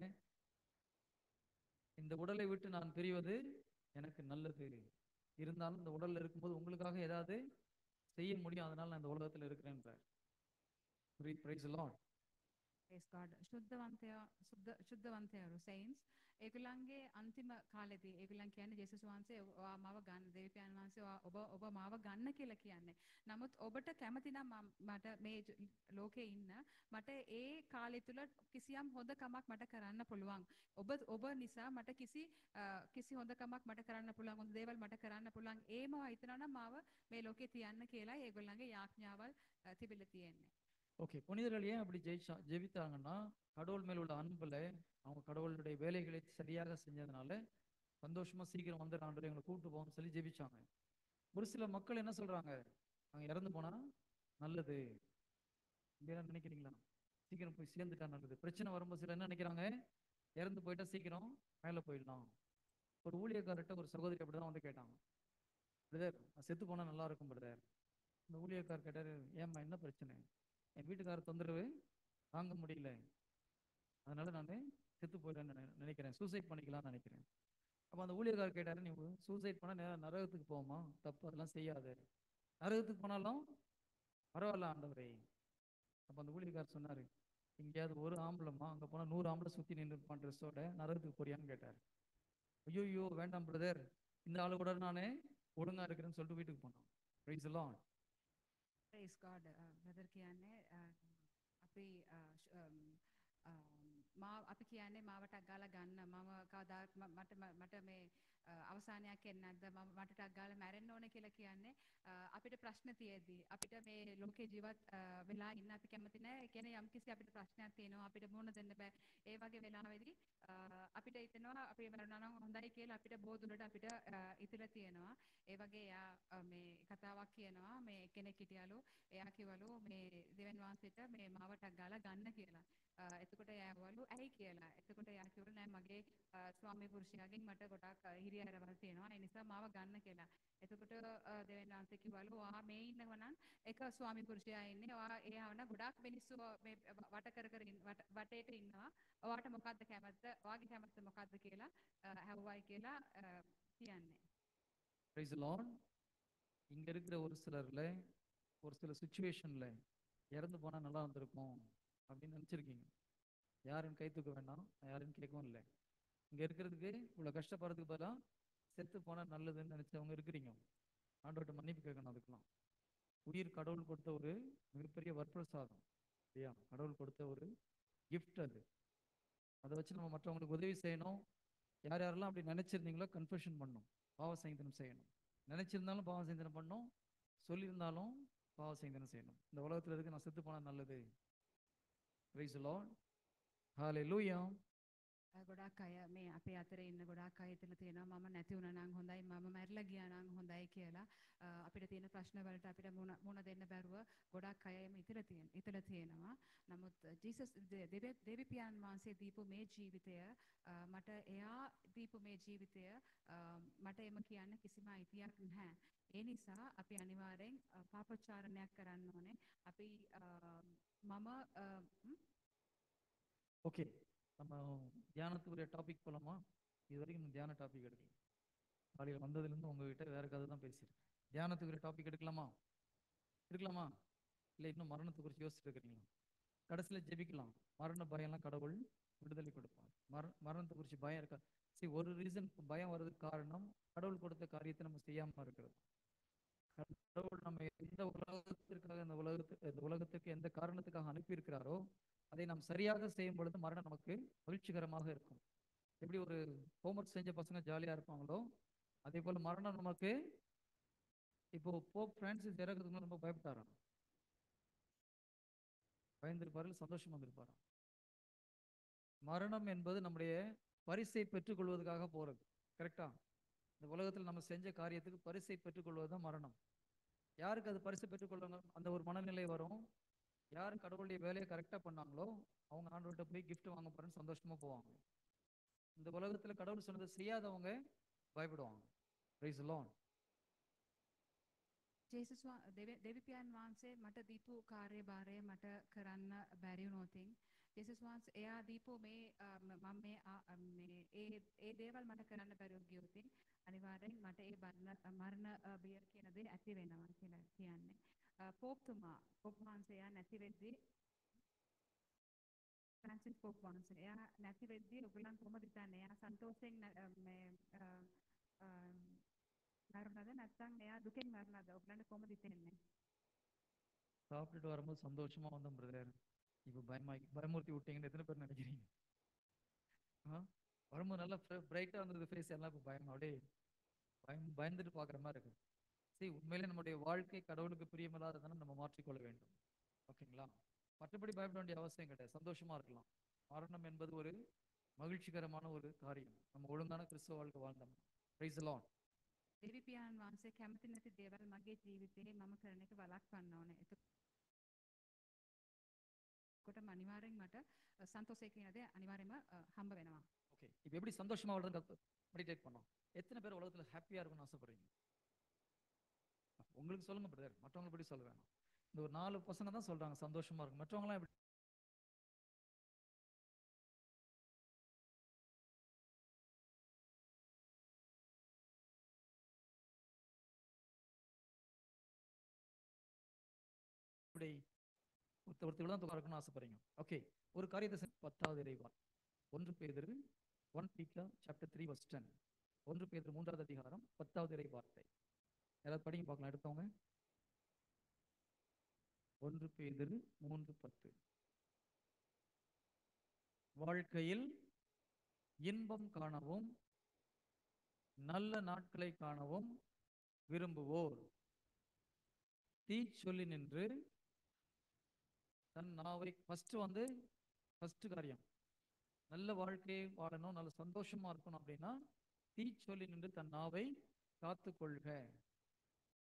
இந்த உடலை விட்டு நான் பிரிவது எனக்கு நல்லது, இருந்தாலும் இந்த உடல்ல இருக்கும்போது உங்களுக்காக ஏதாவது செய்ய முடியும், அதனால நான் இந்த உலகத்தில் இருக்கிறேன்றார். Praise the Lord. Praise God. ශුද්ධවන්තයෝ saints ඒගොල්ලන්ගේ අන්තිම කාලෙදී ඒගොල්ලන් කියන්නේ ජේසුස් වහන්සේ ඔයා මාව ගන්න දෙවියන් වහන්සේ ඔබ මාව ගන්න කියලා කියන්නේ. නමුත් ඔබට කැමති නම් මට මේ ලෝකේ ඉන්න මට ඒ කාලය තුල කිසියම් හොඳ කමක් මට කරන්න පුළුවන්. ඔබ නිසා මට කිසි හොඳ කමක් මට කරන්න පුළුවන්. හොඳ දේවල් මට කරන්න පුළුවන්. ඒම හිතනවා නම් මාව මේ ලෝකේ තියන්න කියලා ඒගොල්ලන්ගේ යාඥාවල් තිබිලා තියෙන්නේ. ஓகே, புனிதர்கள் ஏன் அப்படி ஜெபித்தாங்கன்னா கடவுள் மேல் உள்ள அன்புல அவங்க கடவுளுடைய வேலைகளை சரியாக செஞ்சதுனால சந்தோஷமா சீக்கிரம் வந்து ஆண்டவரே எங்களை கூப்பிட்டு போகணும்னு சொல்லி ஜெபிச்சாங்க. ஒரு சில மக்கள் என்ன சொல்றாங்க, அவங்க இறந்து போனா நல்லது அப்படின்னா நினைக்கிறீங்களா? சீக்கிரம் போய் சேர்ந்துட்டா நல்லது. பிரச்சனை வரும்போது சில என்ன நினைக்கிறாங்க, இறந்து போயிட்டா சீக்கிரம் மேலே போயிடலாம். ஒரு ஊழியக்காரர்கிட்ட ஒரு சகோதரி அப்படிதான் வந்து கேட்டாங்க, பிரதர் செத்து போனா நல்லா இருக்கும் பிரதர். இந்த ஊழியக்காரர் கேட்டாரு, ஏம்மா என்ன பிரச்சனை? என் வீட்டுக்காரர் தொந்தரவு தாங்க முடியல, அதனால நான் செத்து போயிடுறேன்னு நினைக்கிறேன், சூசைட் பண்ணிக்கலாம்னு நினைக்கிறேன். அப்போ அந்த ஊழியக்காரர் கேட்டாரு, நீ சூசைட் பண்ணால் நேரம் நரகத்துக்கு போமா, தப்பு, அதெல்லாம் செய்யாது. நரகத்துக்கு போனாலும் பரவாயில்ல ஆண்டவரே. அப்போ அந்த ஊழியக்காரர் சொன்னாரு, எங்கேயாவது ஒரு ஆம்பளமா அங்கே போனால் 100 ஆம்பளை சுற்றி நின்றுப்பான் ட்ரெஸ்ஸோட, நரகத்துக்கு போறியான்னு கேட்டார். ஐயோ வேண்டாம் பிரதர், இந்த ஆளு கூட நான் ஒழுங்கா இருக்கிறேன்னு சொல்லிட்டு வீட்டுக்கு போனோம். Praise the Lord. Praise God. Brother කියන්නේ අපි අපි කියන්නේ මාවට අගාලා ගන්න මම කවදාවත් මට මේ අවසානයක් එන්නේ නැද්ද මට අගාලා මැරෙන්න ඕනේ කියලා කියන්නේ අපිට ප්‍රශ්න තියෙද්දි අපිට මේ ලෝකේ ජීවත් වෙලා ඉන්න අපි කැමති නැහැ. ඒ කියන්නේ යම්කිසි අපිට ප්‍රශ්නයක් තියෙනවා අපිට මුහුණ දෙන්න බෑ. ඒ වගේ වෙලාවෙදී අපිට හිතෙනවා අපි මරණ නම් හොඳයි කියලා අපිට බොහෝ දුරට අපිට ඉතිලා තියෙනවා. ඒ වගේ එයා මේ කතාවක් කියනවා මේ කෙනෙක් හිටියලු එයා කිව්වලු මේ දෙවියන් වහන්සේට මේ මාවට අගාලා ගන්න කියලා. එතකොට එයා වළු ඇයි කියලා. එතකොට එයා කිව්වලු නෑ මගේ ස්වාමි පුරුෂයාගෙන් මට ගොඩක් හිරිහැරවල් තියෙනවා. ඒ නිසා මාව ගන්න කියලා. එතකොට දෙවියන් වහන්සේ කිව්වලු ඔයා මේ ඉන්නව නම් එක ස්වාමි පුරුෂයා ඉන්නේ. ඔයා එයාව නම් ගොඩක් මිනිස්සු මේ වට කර වටේට ඉන්නවා. ඔයාට මොකද්ද කැමැත්ත? ඔයාගේ කැමැත්ත මොකද්ද කියලා හැවුවයි කියලා කියන්නේ. Praise the Lord. இங்க இருக்கிற ஒரு சிலர்ல ஒரு சில சுச்சுவேஷன்ல இறந்து போனா நல்லா இருந்திருக்கும் அப்படின்னு நினைச்சிருக்கீங்க. யாரும் கை தூக்க வேண்டாம், யாரும் கேட்கவும் இல்லை. இங்க இருக்கிறதுக்கு இவ்வளவு கஷ்டப்படுறதுக்கு பதிலாக செத்து போனா நல்லதுன்னு நினைச்சவங்க இருக்கிறீங்க. ஆண்டவர்கிட்ட மன்னிப்பு கேட்கணும். அதுக்கெல்லாம் உயிர் கடவுள் கொடுத்த ஒரு மிகப்பெரிய வரப்பிரசாதம் இல்லையா? கடவுள் கொடுத்த ஒரு கிஃப்ட் அது. அதை வச்சு நம்ம மற்றவங்களுக்கு உதவி செய்யணும். யார் யாரெல்லாம் அப்படி நினைச்சிருந்தீங்களோ கன்ஃபெஷன் பண்ணணும், பாவ சங்கீதனம் செய்யணும். நினைச்சிருந்தாலும் பாவ சங்கீதனம் பண்ணணும், சொல்லியிருந்தாலும் பாவ சங்கீதனம் செய்யணும். இந்த உலகத்துல இருக்கு நான் செத்து போனா நல்லது. Praise the Lord. Hallelujah. ගොඩක් අය මේ අපේ අතරේ ඉන්න ගොඩක් අය හිතලා තියෙනවා මම නැති වුණා නම් හොඳයි මම මැරිලා ගියා නම් හොඳයි කියලා. අපිට තියෙන ප්‍රශ්න වලට අපිට මුණ දෙන්න බැරුව ගොඩක් අයම හිතලා තියෙනවා. නමුත් ජීසස් දෙවි පියාණන් වහන්සේ දීපු මේ ජීවිතය මට එයා දීපු මේ ජීවිතය මට එම කියන්න කිසිම අයිතියක් නැහැ. ඒ නිසා අපි අනිවාර්යෙන් පාපෝච්චාරණයක් කරන්න ඕනේ. අපි ஓகே, நம்ம தியானத்துக்குரிய டாபிக் போலாமா? இது வரைக்கும் நம்ம தியான டாபிக் எடுக்கல. காலையில் வந்ததுலேருந்து உங்ககிட்ட வேற கதை தான் பேசியிருக்கேன். தியானத்துக்குரிய டாபிக் எடுக்கலாமா? இல்லை இன்னும் மரணத்தை குறித்து யோசிச்சுட்டு இருக்கிறீங்களா? கடைசியில் ஜெபிக்கலாம். மரண பயம்லாம் கடவுள் விடுதலை கொடுப்பார். மரணத்தை குறித்து பயம் இருக்கா? சரி, ஒரு ரீசன் பயம் வர்றதுக்கு காரணம் கடவுள் கொடுத்த காரியத்தை நம்ம செய்யாம இருக்கிறது. கடவுள் நம்ம எந்த உலகத்திற்காக இந்த உலகத்துக்கு எந்த காரணத்துக்காக அனுப்பியிருக்கிறாரோ அதை நாம் சரியாக செய்யும் பொழுது மரணம் நமக்கு மகிழ்ச்சிகரமாக இருக்கும். எப்படி ஒரு ஹோம்ஒர்க் செஞ்ச பசங்க ஜாலியா இருப்பாங்களோ அதே போல மரணம் நமக்கு, இப்போ போப் பிரான்சிஸ் இறக்கிறதுக்கு ரொம்ப பயப்பட்டாராம். பயந்திருப்பாரு, சந்தோஷமா இருந்திருப்பாரு. மரணம் என்பது நம்முடைய பரிசை பெற்றுக்கொள்வதற்காக போறது. கரெக்டா? இந்த உலகத்தில் நம்ம செஞ்ச காரியத்துக்கு பரிசை பெற்றுக்கொள்வதுதான் மரணம். யாருக்கு அது பரிசை பெற்றுக்கொள்வாங்க அந்த ஒரு மனநிலை வரும்? யார் கடவுளுடைய வேலையை கரெக்டா பண்ணாங்களோ அவங்க ஆண்டவர்கிட்ட போய் கிஃப்ட் வாங்க போறேன்னு சந்தோஷமா போவாங்க. இந்த உலகத்துல கடவுள் சொன்னதை செய்யாதவங்க பயப்படுவாங்க. Praise the Lord. ජේසුස් දෙවි පියාණන් වහන්සේ මට දීපු කාර්යභාරය මට කරන්න බැරි වුණොතින් ජේසුස් වහන්සේ එයා දීපු මේ මම මේ ඒ දේවල් මට කරන්න බැරුව ගියොතින් අනිවාර්යෙන් මට ඒ මරණ බිය කියන දේ ඇති වෙනවා කියලා කියන්නේ. පොප් වහන්සේ එයා නැති වෙද්දී Francis Pope Bonson. එයා නැති වෙද්දී ඔයගොල්ලන් කොහොමද හිතන්නේ? එයා සන්තෝෂයෙන් මේ මරණද නැත්නම් එයා දුකෙන් මරණද? ඔයගොල්ලන්ට කොහොමද හිතෙන්නේ? சாப்பிட்டுட்டு வரும்போது சந்தோஷமா வந்தோம் பிரதர். இப்போ பயமுறுத்தி விட்டீங்கன்னு எத்தனை பேர் நினைக்கிறீங்க? வரும்போது நல்லா பிரைட்டா இருந்தது ஃபேஸ், எல்லாம் இப்போ அப்படியே பயந்துட்டு பார்க்குற மாதிரி இருக்கு. சரி, உண்மையிலே நம்முடைய வாழ்க்கை கடவுளுக்கு பிரியமில்லாததானே நம்ம மாற்றிக்கொள்ள வேண்டும். ஓகேங்களா? மற்றபடி பயப்பட வேண்டிய அவசியம் கிடையாது, சந்தோஷமா இருக்கலாம். மரணம் என்பது ஒரு மகிழ்ச்சிகரமான ஒரு காரியம். நம்ம ஒழுங்கான கிறிஸ்துவ வாழ்க்கை வாழ்ந்தோம். Price the Lord. දෙවි පියාණන් වහන්සේ කැමති නැති දේවල් මගේ ජීවිතේ මම කරන එක වළක්වන්න ඕනේ. එතකොට අනිවාර්යෙන් මට සන්තෝෂය කියන දේ අනිවාර්යෙන්ම හම්බ වෙනවා. ஓகே, இப்போ எப்படி சந்தோஷமா வாழ்றது மெடிடேட் பண்ணோம். எத்தனை பேர் உலகத்துல ஹாப்பியா இருக்கணும்னு ஆசைப்படுறீங்க? உங்களுக்கு சொல்லுங்க பிரதர், மற்றவங்களை பற்றி சொல்ல வேணாம். இந்த ஒரு 4 பசங்க தான் சொல்றாங்க சந்தோஷமா இருக்கும். மற்றவங்களாம் எப்படி? ஒருத்தர் தான் இருக்கணும்னு ஆசைப்படுறீங்க. ஓகே, ஒரு காரியத்தை 10வது இறைவா 1 பேதுரு 1 Peter chapter 3 verse 10. 1 பேதுரு 3வது அதிகாரம் 10வது இறை வார்த்தை. யாராவது படிங்க பார்க்கலாம், எடுத்தவங்க. 1 பேதுரு 3:10. வாழ்க்கையில் இன்பம் காணவும் நல்ல நாட்களை காணவும் விரும்புவோர் தீச்சொல்லி நின்று தன் நாவை ஃபர்ஸ்ட் காரியம், நல்ல வாழ்க்கையை வாழணும், நல்ல சந்தோஷமா இருக்கணும் அப்படின்னா தீச்சொல்லி நின்று தன் நாவை காத்து கொள்க.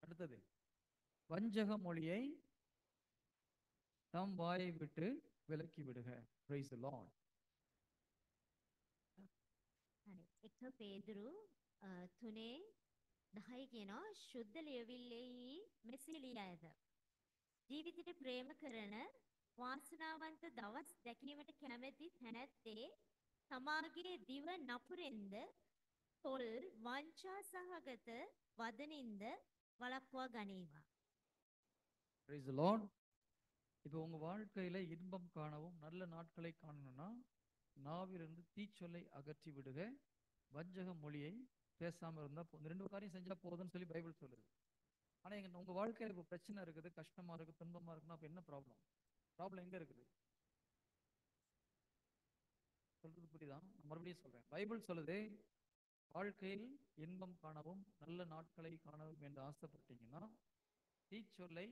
அடுத்தது, வஞ்சக மொழியை தம் வாயை விட்டு விலக்கி விடுக. Praise the Lord. හරි. 1 පේදුරු 3:10 කියනවා ශුද්ධ ලියවිල්ලෙහි මෙසේ ලියයිද. ජීවිතේ ප්‍රේම කරන වාසනාවන්ත දවස් දැකීමට කැමැති තැනැත්තේ තමාගේ දිව නපුරෙන්ද තොල් වංචා සහගත වදනින්ද වළක්වා ගනීවා. Praise the Lord. இப்போ உங்க வாழ்க்கையில இன்பம் காணவும் நல்ல நாட்களை காணணும்னா நாவிலிருந்து தீச்சொல்லை அகற்றி விடுக, வஞ்சக மொழியை பேசாம இருந்தா போதும். 2 காரியம் செஞ்சா போதும்னு சொல்லி பைபிள் சொல்லுது. ஆனா உங்க வாழ்க்கையில இப்போ பிரச்சனை இருக்குது, கஷ்டமா இருக்கு, துன்பமா இருக்குன்னா அப்ப என்ன ப்ராப்ளம் எங்க இருக்குது? சொல்றது புரியுதா? நான் மறுபடியும் சொல்றேன். பைபிள் சொல்லுது, வாழ்க்கையில் இன்பம் காணவும் நல்ல நாட்களை காணவும் என்று ஆசைப்பட்டீங்கன்னா தீச்சொல்லை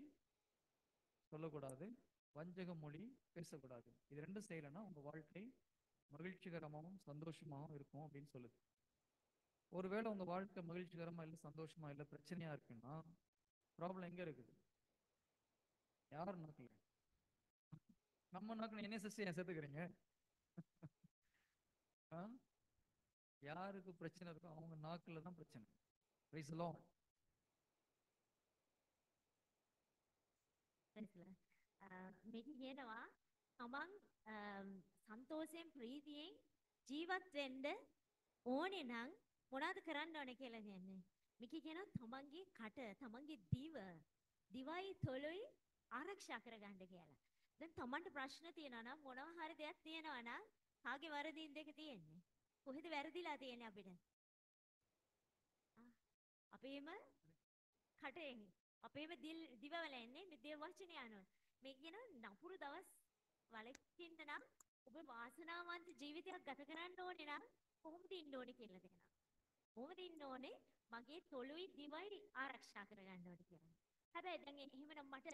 சொல்லக்கூடாது, வஞ்சக மொழி பேசக்கூடாது. இது 2 செய்யலைன்னா உங்க வாழ்க்கை மகிழ்ச்சிகரமாகவும் சந்தோஷமாகவும் இருக்கும் அப்படின்னு சொல்லுது. ஒருவேளை உங்க வாழ்க்கை மகிழ்ச்சிகரமா இல்லை, சந்தோஷமா இல்லை, பிரச்சனையா இருக்குன்னா ப்ராப்ளம் எங்க இருக்குது? யார் நாக்குல? நம்ம நாக்குல. என்ன சிஸ்டர் ஏன் சேர்த்துக்கிறீங்க? யாருக்கு பிரச்சனை இருக்கோ அவங்க நாக்குல தான் பிரச்சனை. Praise the Lord. මේක කියනවා තමන් සන්තෝෂයෙන් ප්‍රීතියෙන් ජීවත් වෙන්න ඕනේ නම් මොනවද කරන්න ඕනේ කියලා කියන්නේ. මේක කියනවා තමන්ගේ කට, තමන්ගේ දිවයි තොලුයි ආරක්ෂා කරගන්න කියලා. දැන් තමන්ට ප්‍රශ්න තියෙනවා නම් මොනවා හරි දෙයක් තියෙනවා නම් කාගේ වරදින්ද ඒක තියෙන්නේ? කොහෙද වැරදිලා තියෙන්නේ අපිට? අපේම කටෙන් අපේම දිවවල එන්නේ මේ දේව වචනේ අනුව. මේ කියන නපුරු දවස් වලකින්න නම් ඔබ වාසනාවන්ත ජීවිතයක් ගත කරන්න ඕනේ නම් කොහොමද ඉන්න ඕනේ කියලා දෙනවා. කොහොමද ඉන්න ඕනේ? මගේ තොලුයි දිවයි ආරක්ෂා කරගන්න ඕනේ කියලා. හැබැයි දැන් එහෙමනම් මට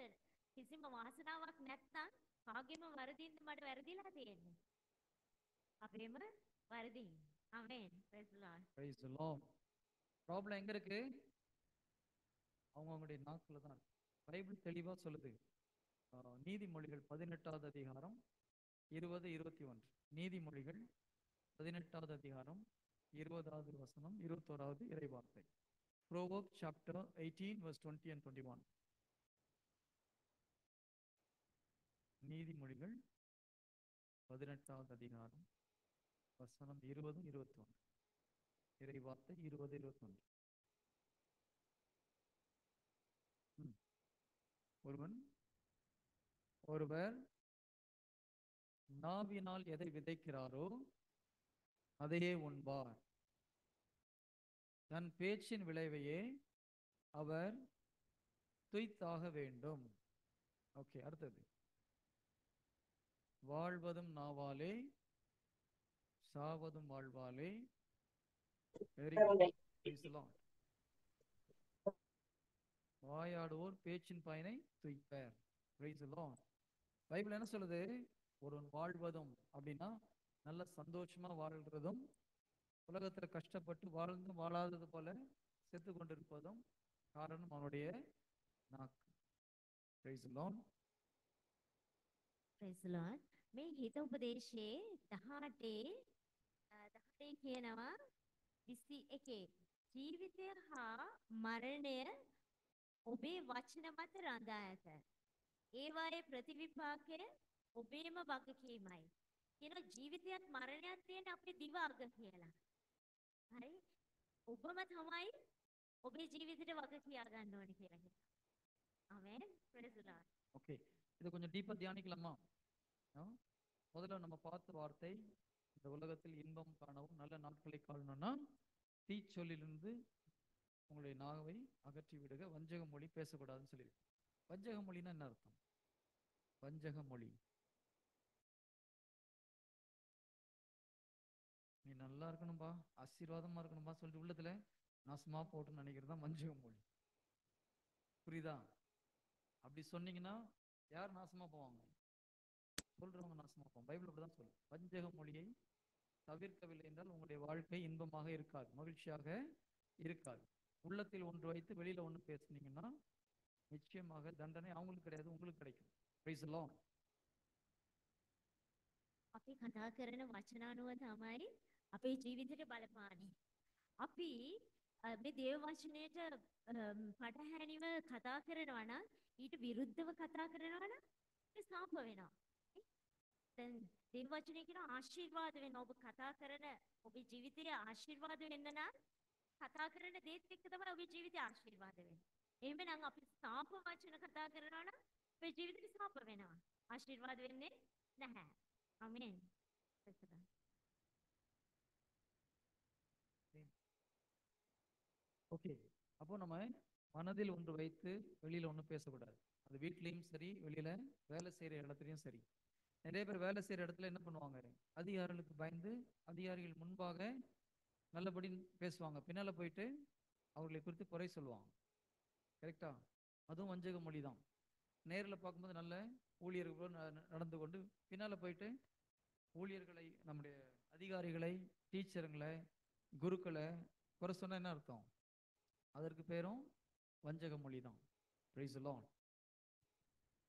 කිසිම වාසනාවක් නැත්නම් කාගේම වරදින්ද මට වැරදිලා තියෙන්නේ? අපේම වරදින්. ආමේන්. Praise the Lord. Praise the Lord. Problem எங்க இருக்கு? அவங்களுடைய நாக்குல தான் இருக்கு. பைபிள் தெளிவா சொல்லுது. நீதிமொழிகள் 18வது அதிகாரம் 20-21. நீதிமொழிகள் 18வது அதிகாரம் 20வது வசனம் 21வது இறைவார்த்தை. Proverbs chapter 18 verse 20 and 21. நீதிமொழிகள் 18வது அதிகாரம் வசனம் 20-21. இறைவார்த்தை 20-21. ஒருவர் நாவினால் எதை விதைக்கிறாரோ அதையே உண்பார். தன் பேச்சின் விளைவையே அவர் துய்த்தாக வேண்டும். ஓகே, அடுத்தது. வாழ்வதும் நாவாலே சாவதும் வாழ்வாலே. Very good. வாயாடுவோர் பேச்சின் பயனை துய்ப்பர். Praise the Lord. பைபிள் என்ன சொல்லுது? ஒரு வாழ்வதும் அப்படின்னா நல்ல சந்தோஷமா வாழ்கிறதும், உலகத்துல கஷ்டப்பட்டு வாழ்ந்தும் வாழாதது போல செத்து கொண்டிருப்பதும் காரணம் அவனுடைய நாக்கு. Price the Lord. Praise the Lord. මේ හිත උපදේශයේ 18 කියනවා 21 ජීවිතය හා මරණය ඔබේ වචන මත රඳා ඇත. ඒවායේ ප්‍රතිවිපාකය ඔබේම වගකීමයි. කියන ජීවිතයත් මරණයත් තියෙන අපේ දිව අග කියලා. හරි? ඔබම තමයි ඔබේ ජීවිතේට වග කියා ගන්න ඕනේ කියලා කියනවා. ආමෙන්. Praise the Lord. ஓகே, இதை கொஞ்சம் டீப்பா தியானிக்கலாமா? முதல்ல நம்ம பார்த்த வார்த்தை, இந்த உலகத்தில் இன்பம் காணவும் நல்ல நாட்களை காணணும்னா தீச்சொல்லிலிருந்து உங்களுடைய நாவை அகற்றி விடுக, வஞ்சக மொழி பேசக்கூடாதுன்னு சொல்லியிருக்கு. வஞ்சக மொழின்னா என்ன அர்த்தம்? வஞ்சக மொழி, நீ நல்லா இருக்கணும்பா, ஆசீர்வாதமா இருக்கணும்பா சொல்லிட்டு உள்ளத்துல நாசமா போட்டுன்னு நினைக்கிறது தான் வஞ்சக மொழி. புரியுதா? அப்படி சொன்னீங்கன்னா யார் நாசமா போவாங்க? சொல்றவங்க நாசமா போவாங்க. பைபிள் அப்படிதான் சொல்லு. வஞ்சக மொழியை தவிர்க்கவில்லை என்றால் உங்களுடைய வாழ்க்கை இன்பமாக இருக்காது, மகிழ்ச்சியாக இருக்காது. உள்ளத்தில் ஒன்று வைத்து வெளியில ஒன்று பேசுனீங்கன்னா நிச்சயமாக தண்டனை அவங்களுக்கு கிடையாது, உங்களுக்கு கிடைக்கும். Praise the Lord. අපි කතා කරන වචන අනුව තමයි අපේ ජීවිතේට බලපාන්නේ. අපි මේ දේව වචනයට පටහැනිව කතා කරනවා නම් ඊට විරුද්ධව කතා කරනවා නම් ඒ සාප වෙනවා. දැන් දේව වචනේ කියන ආශිර්වාද වෙනවා. ඔබ කතා කරන ඔබේ ජීවිතයේ ආශිර්වාද වෙන්න නම් කතා කරන දේත් එක්ක තමයි ඔබේ ජීවිතේ ආශිර්වාද වෙන්නේ. එහෙම නම් අපි සාප වචන කතා කරනවා නම් අපේ ජීවිතේ සාප වෙනවා. ආශිර්වාද වෙන්නේ නැහැ. Amen. ஓகே, அப்போ நம்ம மனதில் ஒன்று வைத்து வெளியில ஒன்றும் பேசக்கூடாது. அது வீட்லயும் சரி, வெளியில வேலை செய்யற இடத்துலயும் சரி. நிறைய பேர் வேலை செய்யற இடத்துல என்ன பண்ணுவாங்க? அதிகாரிகளுக்கு பயந்து அதிகாரிகள் முன்பாக நல்லபடி பேசுவாங்க, பின்னால போயிட்டு அவர்களை குறித்து குறை சொல்லுவாங்க. கரெக்டா? அதுவும் வஞ்சக மொழி தான். நேரில் பார்க்கும்போது நல்ல ஊழியர்கள் நடந்து கொண்டு பின்னால போயிட்டு ஊழியர்களை, நம்முடைய அதிகாரிகளை, டீச்சருங்களை, குருக்களை குறை சொன்னா என்ன அர்த்தம்? அதற்கு பேரும் வஞ்சக மொழி தான். Praise the Lord.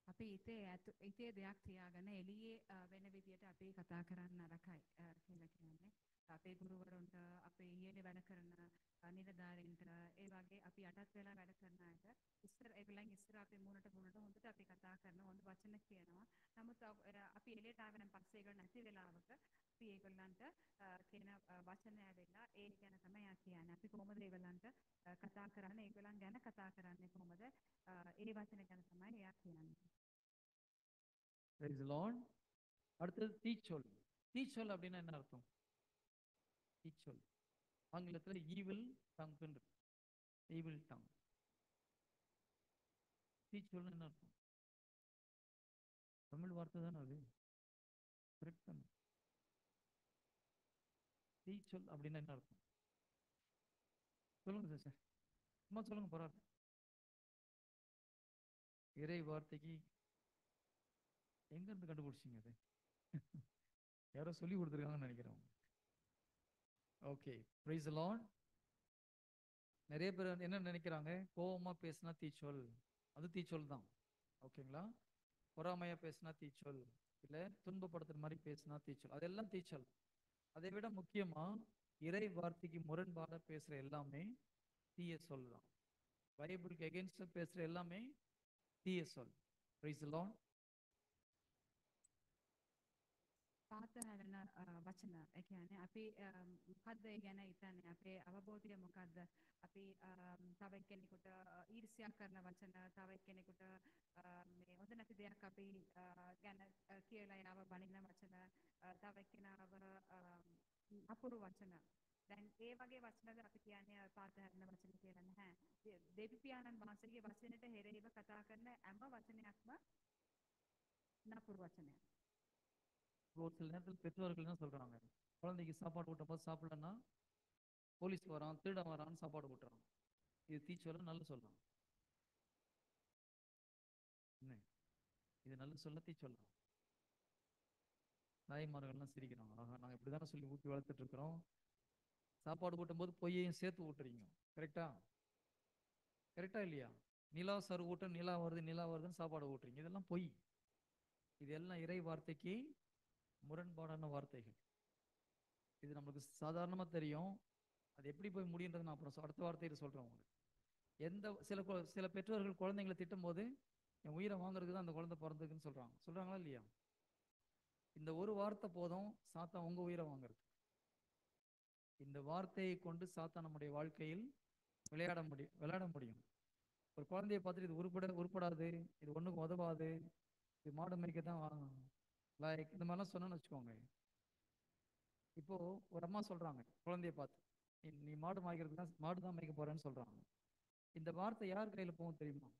අපි ඉතේ දෙයක් තියාගෙන එළියේ වෙන විදියට අපි කතා කරන්න නරකයි කියලා කියන්නේ. අපේ ගුරුවරුන්ට, අපේ ඊයේ වැඩ කරන නිලධාරීන්ට, ඒ වගේ අපි යටත් වෙලා වැඩ කරන අයට ඉස්සර ඒගොල්ලන් ඉස්සර අපේ මුණට හොඳට අපි කතා කරන හොඳ වචන කියනවා. නමුත් අපි එළියට ආවෙන් පස්සේ ඒගොල්ලන් නැති වෙලාවක අපි ඒගොල්ලන්ට කියන වචන ඇවිල්ලා ඒ ගැන තමයි යා කියන්නේ. අපි කොහොමද ඒගොල්ලන්ට කතා කරන්නේ, ඒගොල්ලන් ගැන කතා කරන්නේ කොහොමද? ඒ වචන ගැන තමයි යා කියන්නේ. Praise the Lord. அடுத்தது தீச்சொல். தீச்சொல் அப்படின்னா என்ன அர்த்தம்? தீச்சொல் ஆங்கிலத்துல ஈவில் டங். Evil tongue. தீச்சொல்னு என்ன அர்த்தம்? தமிழ் வார்த்தை தானே அது. கரெக்ட் தானே? தீச்சொல் அப்படின்னா என்ன அர்த்தம்? சொல்லுங்க சார், சும்மா சொல்லுங்க, பரவாயில்ல. இறை வார்த்தைக்கு எங்க இருந்து கண்டுபிடிச்சிங்க? அது யாரோ சொல்லி கொடுத்துருக்காங்கன்னு நினைக்கிறேன். Okay, price the Lord. நிறைய பேர் என்ன நினைக்கிறாங்க? கோபமா பேசினா தீச்சொல், அது தீச்சொல் தான். ஓகேங்களா? பொறாமையா பேசினா தீச்சொல், இல்ல துன்பப்படுத்துற மாதிரி பேசினா தீச்சொல், அதெல்லாம் தீச்சொல். அதை விட முக்கியமா இறை வார்த்தைக்கு முரண்பாட பேசுற எல்லாமே தீய சொல் தான். பைபிளுக்கு எகென்ஸ்டா பேசுற எல்லாமே தீய சொல். Price the Lord. පාත හැරෙන වචන. ඒ කියන්නේ අපි මොකද්ද ඒ ගැන හිතන්නේ? අපේ අවබෝධය මොකද්ද? අපි තව එක්කෙනෙකුට ඊර්ෂ්‍යා කරන වචන, තව එක්කෙනෙකුට මේ හොඳ නැති දෙයක් අපි ගැන කියලා යාව බනින වචන, රැකිනාව අපුරු වචන. දැන් ඒ වගේ වචනද අපි කියන්නේ පාතහැරන වචන කියලා නැහැ. දෙවිපියාණන් වහන්සේගේ වචනයට හෙරෙහිව කතා කරන හැම වචනයක්ම නපුරු වචනයක්. ஒரு சில நேரத்தில் பெற்றோர்கள் என்ன சொல்றாங்க, குழந்தைக்கு சாப்பாடு ஊட்டும் போது சாப்பிடலன்னா போலீஸ் வரான், திருடன் வரான்னு சாப்பாடு ஊட்டுறான். இது தீச்சொல்ல நல்ல சொல்லலாம்? என்ன இது நல்ல சொல்ல தீச்சொல்ல? தாய்மார்கள்லாம் சிரிக்கிறாங்க, ஆஹா நாங்கள் இப்படி தானே சொல்லி ஊட்டி வளர்த்துட்டு இருக்கிறோம். சாப்பாடு ஊட்டும் போது பொய்யையும் சேர்த்து ஊட்டுறீங்க. கரெக்டா? கரெக்டா இல்லையா? நிலா சரு ஊட்ட நிலா வருதுன்னு சாப்பாடு ஊட்டுறீங்க. இதெல்லாம் பொய். இதெல்லாம் இறை வார்த்தைக்கு முரண்பாடான வார்த்தைகள். இது நம்மளுக்கு சாதாரணமா தெரியும். அது எப்படி போய் முடியுன்றது நான் அப்புறம் அடுத்த வார்த்தையில சொல்றேன் உங்களுக்கு. சில பெற்றோர்கள் குழந்தைங்களை திட்டும் போது என் உயிரை வாங்குறதுக்கு தான் அந்த குழந்தை பிறந்ததுன்னு சொல்றாங்களா இல்லையா? இந்த ஒரு வார்த்தை போதும் சாத்தான் உங்க உயிரை வாங்குறது. இந்த வார்த்தையை கொண்டு சாத்தான் நம்முடைய வாழ்க்கையில் விளையாட முடியும். ஒரு குழந்தைய பார்த்துட்டு இது உருப்படாது, இது ஒண்ணுக்கு உதவாது, இது மாடு மேய்க்க தான் லைக் இந்த மாதிரிலாம் சொன்னேன்னு வச்சுக்கோங்க. இப்போ ஒரு அம்மா சொல்றாங்க குழந்தைய பார்த்து, நீ மாடு தான் மேய்க்க போறேன்னு சொல்றாங்க. இந்த வார்த்தை யார் கையில போகும் தெரியுமா?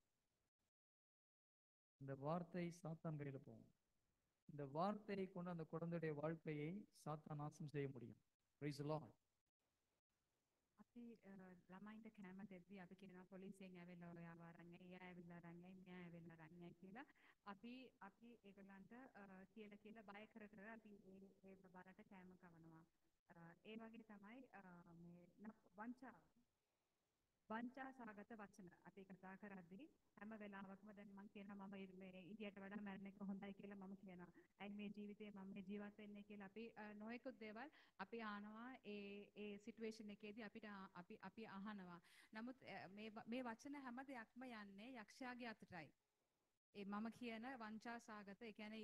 இந்த வார்த்தை சாத்தான் கையில போகும். இந்த வார்த்தையை கொண்டு அந்த குழந்தையுடைய வாழ்க்கையை சாத்தான் நாசம் செய்ய முடியும். Praise the Lord. අපි ළමයින්ට කෑම දෙද්දී අපි කියනවා පොලිසියෙන් ඇවිල්ලා ඔයා වරන්නේ, එයා ඇවිල්ලා රන්නේ, මෙයා ඇවිල්ලා රන්නේ කියලා. අපි ඒගොල්ලන්ට කියලා බය කර අපි ඒ බරට කෑම කවනවා. ඒ වගේ තමයි මේ වංචා සහගත වචන අපි කතා කරද්දී හැම වෙලාවකම දැන් මම කියනවා මම මේ ඉන්දියට වඩා මැරෙන එක හොඳයි කියලා මම කියනවා. ඇයි මේ ජීවිතේ මම මේ ජීවත් වෙන්නේ කියලා අපි නොයෙකුත් දේවල් අපි අහනවා ඒ සිටුේෂන් එකේදී අපි අහනවා. නමුත් මේ වචන හැම දෙයක්ම යන්නේ යක්ෂයාගේ අතටයි. ඒ මම කියන වංචා සහගත ඒ කියන්නේ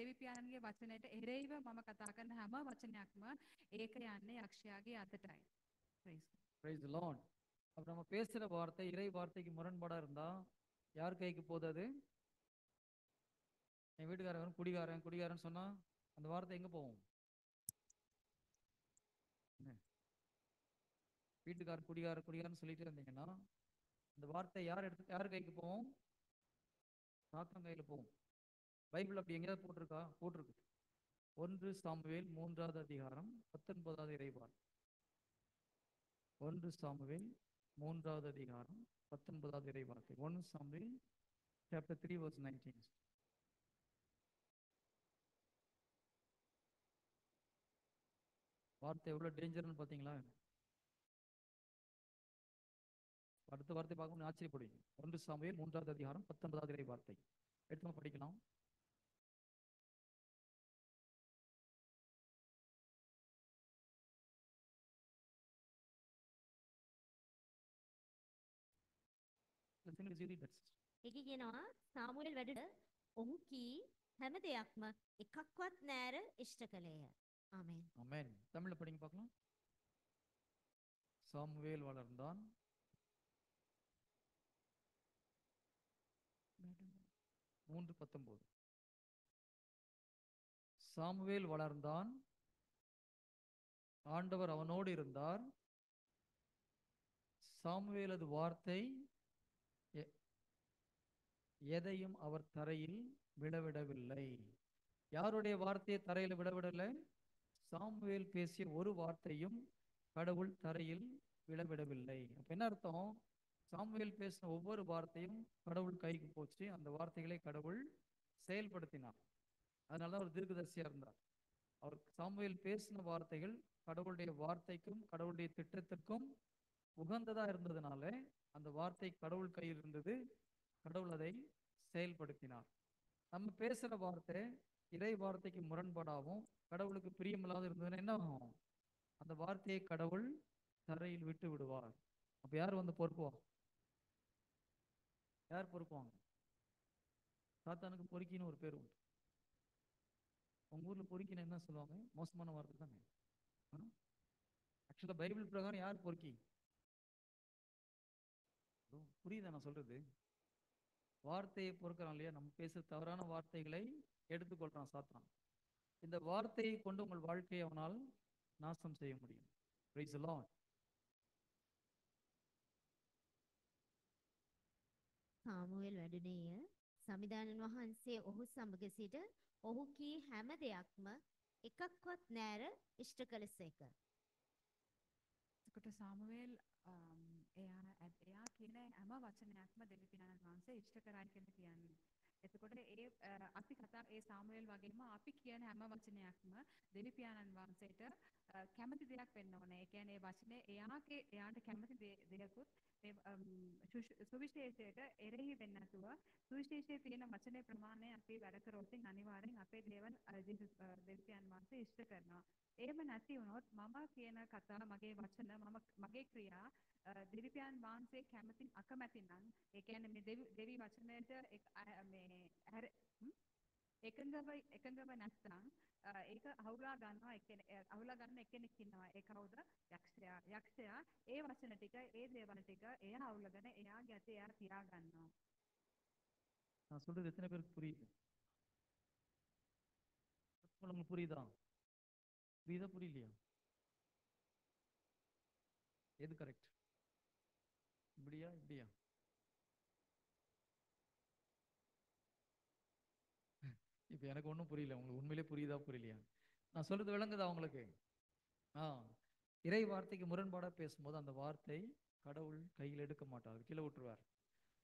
දෙවිපියාණන්ගේ වචනයට එරෙහිව මම කතා කරන හැම වචනයක්ම ඒක යන්නේ යක්ෂයාගේ අතටයි. Praise the Lord. அப்ப நம்ம பேசுற வார்த்தை இறை வார்த்தைக்கு முரண்பாடா இருந்தா யார் கைக்கு போகுது? அது என் வீட்டுக்காரன் குடிகாரன் சொன்னா அந்த வார்த்தை எங்க போகும்? வீட்டுக்காரன் குடிகாரன் சொல்லிட்டு இருந்தீங்கன்னா அந்த வார்த்தை யார் கைக்கு போகும்? சாத்தான் கையில போகும். பைபிள் அப்படி எங்கேயாவது போட்டிருக்கு. 1 சாமுவேல் 3வது அதிகாரம் 19வது இறைவார்த்தை. 1 சாமுவேல் 3வது அதிகாரம் 19வது இறைவார்த்தை. 1 சாமுவேல் chapter 3 verse 19. வார்த்தை எவ்வளவு டேஞ்சர்னு பாத்தீங்களா? அடுத்த வார்த்தை பார்க்க ஆச்சரியப்படுவீங்க. 1 சாமுவேல் 3வது அதிகாரம் 19வது இறைவார்த்தை. எடுத்து படிக்கலாம். ඒකේ කියනවා සාමුවෙල් වැඩට ඔහු කී හැම දෙයක්ම එකක්වත් නෑර ඉෂ්ට කළේය. ආමේන්. ஆமென். தமிழ்ல படிங்க பார்க்கலாம். சாமுவேல் வளர்ந்தான். 3:19. சாமுவேல் வளர்ந்தான், ஆண்டவர் அவனோடு இருந்தார், சாமுவேலது வார்த்தை எதையும் அவர் தரையில் விடவிடவில்லை. யாருடைய வார்த்தையை தரையில் விடவிடவில்லை? சாமுவேல் பேசிய ஒரு வார்த்தையும் கடவுள் தரையில் விடவிடவில்லை. அப்ப என்ன அர்த்தம்? சாமுவேல் பேசின ஒவ்வொரு வார்த்தையும் கடவுள் கைக்கு போச்சு. அந்த வார்த்தைகளை கடவுள் செயல்படுத்தினார். அதனால அவர் தீர்க்கதரிசியா இருந்தார். அவர் சாமுவேல் பேசின வார்த்தைகள் கடவுளுடைய வார்த்தைக்கும் கடவுளுடைய திட்டத்திற்கும் உகந்ததா இருந்ததுனால அந்த வார்த்தை கடவுள் கையில் இருந்தது. கடவுள் அதை செயல்படுத்தினார். நம்ம பேசுற வார்த்தை இறை வார்த்தைக்கு முரண்பாடாகவும் கடவுளுக்கு பிரியமில்லாத இருந்ததுன்னா என்ன ஆகும்? அந்த வார்த்தையை கடவுள் தரையில் விட்டு விடுவார். அப்ப யார் வந்து பொறுப்புவா? யார் பொறுப்புவாங்க? சாத்தானுக்கு பொறுக்கின்னு ஒரு பேர் உண்டு. உங்க ஊர்ல பொறுக்கின்னு என்ன சொல்லுவாங்க? மோசமான வார்த்தை தானே. ஆக்சுவலா பைபிள் பிரகாரம் யார் பொறுக்கி? புரியுதா நான் சொல்றது? வார்த்தையை பொறுக்கிறான் இல்லையா? நம்ம பேச தவறான வார்த்தைகளை எடுத்துக்கொள்றான் சாத்தான். இந்த வார்த்தையை கொண்டு உங்கள் வாழ்க்கையை அவனால் நாசம் செய்ய முடியும். Praise the Lord. සාමුවෙල් වැඩුණේය. සමිදානන් වහන්සේ ඔහු සමග සිට ඔහු කී හැම දෙයක්ම එකක්වත් නෑර ඉෂ්ට කළසේක. එතකොට සාමුවේල් එයා කියන හැම වචනයක්ම දෙවි පියාණන් වහන්සේ ඉෂ්ට කරයි කියලා කියන්නේ. එතකොට අපි කතා ඒ සාමුවේල් වගේම අපි කියන හැම වචනයක්ම දෙවි පියාණන් වහන්සේට කැමති දෙයක් වෙන්න ඕනේ. ඒ කියන්නේ වචනේ එයාට කැමති දෙයකුත් සුවිශේෂයට එරෙහි වෙන්නේ නැතුව සුවිශේෂයේ තියෙන වචනේ ප්‍රමාණය අපි වැඩ කරොත් අනිවාර්යෙන් අපේ දේවල් දෙවි පියාණන් වහන්සේ ඉෂ්ට කරනවා. එහෙම නැති වුණොත් මම කියන කතා මගේ වචන මගේ ක්‍රියා දෙවි පියාණන් වහන්සේ කැමතින් අකමැති නම් ඒ කියන්නේ මේ දෙවි වචනයට එකඟව නැත්නම් ඒක අහුලා ගන්න එක්කෙනෙක් ඉන්නවා. ඒ කවුද? යක්ෂයා ඒ වචන ටික ඒ දේවල් ටික එයා අහුලගෙන එයාගේ අතේ එයා තියා ගන්නවා. நான் சொல்றது எத்தனை பேருக்கு புரியுது? உங்களுக்கு புரியுதா? புரியுதா புரியலையா? எது கரெக்ட்? இப்படியா இப்படியா? இப்ப எனக்கு ஒன்றும் புரியல. உங்களுக்கு உண்மையிலே புரியுதா புரியலையா? நான் சொல்றது விளங்குதா உங்களுக்கு? இறை வார்த்தைக்கு முரண்பாடா பேசும்போது அந்த வார்த்தை கடவுள் கையில் எடுக்க மாட்டார், கீழே விட்டுருவார்.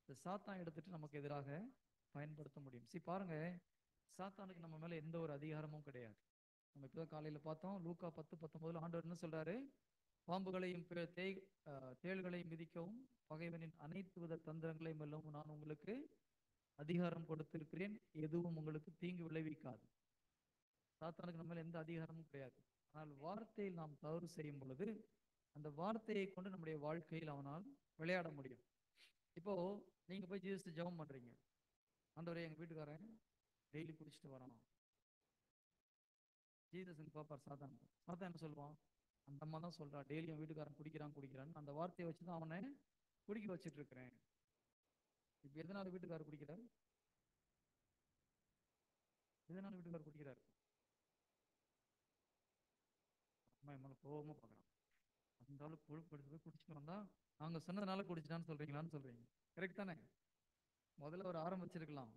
இந்த சாத்தான் எடுத்துட்டு நமக்கு எதிராக பயன்படுத்த முடியும். பாருங்க, சாத்தானுக்கு நம்ம மேல எந்த ஒரு அதிகாரமும் கிடையாது. நம்ம இப்பதான் காலையில பார்த்தோம், லூக்கா 10:19 ஆண்டவர் என்ன சொல்றாரு? பாம்புகளையும் தேள்களையும் மிதிக்கவும் பகைவனின் அனைத்து வித தந்திரங்களையும் வெல்லவும் நான் உங்களுக்கு அதிகாரம் கொடுத்திருக்கிறேன், எதுவும் உங்களுக்கு தீங்கு விளைவிக்காது. சாத்தானுக்கு நம்ம மேல எந்த அதிகாரமும் கிடையாது. ஆனால் வார்த்தையில் நாம் தவறு செய்யும் பொழுது அந்த வார்த்தையை கொண்டு நம்முடைய வாழ்க்கையில் அவனால் விளையாட முடியும். இப்போ நீங்க போய் ஜீசஸ் ஜெபம் பண்றீங்க, ஆண்டவரே எங்க வீட்டுக்காரன் டெய்லி குடிச்சிட்டு வரான். ஜீசஸ் பாப்பார் சாத்தான் என்ன சொல்லுவான்? அந்த அம்மா தான் சொல்றா, டெய்லி என் வீட்டுக்காரன் குடிக்கிறான்னு. அந்த வார்த்தையை வச்சுதான் அவனை குடிக்க வச்சுட்டு இருக்கிறேன். இப்ப எதனால வீட்டுக்காரர் குடிக்கிறார்? எதனால வீட்டுக்காரர் குடிக்கிறார்? அம்மா என் மேல கோபமா பாக்குறான். அந்த அளவுக்கு கொழுப்பு எடுத்து போய் குடிச்சிட்டு வந்தா நாங்க சொன்னதுனால குடிச்சிட்டான்னு சொல்றீங்களான்னு சொல்றீங்க. கரெக்ட் தானே? முதல்ல ஒரு ஆரம்பிச்சிருக்கலாம்.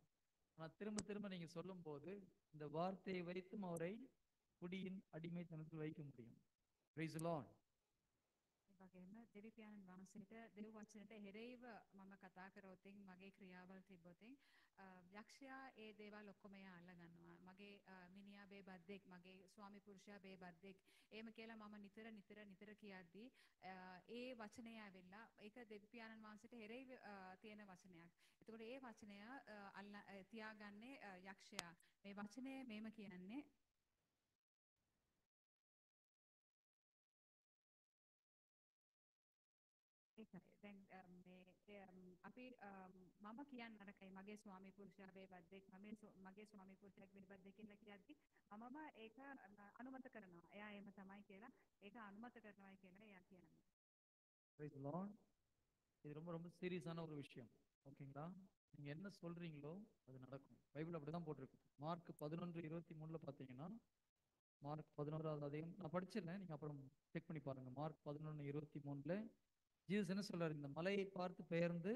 ஆனா திரும்ப திரும்ப நீங்க சொல்லும் போது இந்த வார்த்தையை வைத்தும் அவரை குடியின் அடிமைத்தனத்தில் வைக்க முடியும். Praise the Lord. වගේම දෙවි පියාණන් වහන්සේට දෙව් වචනට එරෙහිව මම කතා කරොතින් මගේ ක්‍රියාවල් තිබ්බොතින් යක්ෂයා ඒ දේවල් ඔක්කොම එයා අල්ල ගන්නවා. මගේ මිනිහා බේබද්දෙක්, මගේ ස්වාමි පුරුෂයා බේබද්දෙක් එහෙම කියලා මම නිතර කියද්දී ඒ වචනය ඇවිල්ලා ඒක දෙවි පියාණන් වහන්සේට එරෙහිව තියෙන වචනයක්. එතකොට ඒ වචනය තියාගන්නේ යක්ෂයා. මේ වචනේ මේම කියන්නේ දැන් අපි මම කියන්න නරකයි මගේ ස්වාමි පුරුෂයා බේබද්දෙක්, මගේ ස්වාමි පුරුෂයාගේ බේබද්දෙක් කියලා කියද්දි මමම ඒක අනුමත කරනවා. එයා එහෙම තමයි කියලා ඒක අනුමත කරනවායි කියලා එයා කියන්නේ. Praise the Lord. இது ரொம்ப ரொம்ப சீரியஸான ஒரு விஷயம். ஓகேங்களா? நீங்க என்ன சொல்றீங்களோ அது நடக்கும். பைபிள் அப்படிதான் போட்டிருக்கு. மார்க் 11:23 பார்த்தீங்கன்னா, மார்க் 11வது அதிகாரம் நான் படிச்சிருந்தேன், நீங்க அப்புறம் செக் பண்ணி பாருங்க. மார்க் 11:23 ஜீசஸ் என்ன சொல்றாரு? இந்த மலையை பார்த்து பெயர்ந்து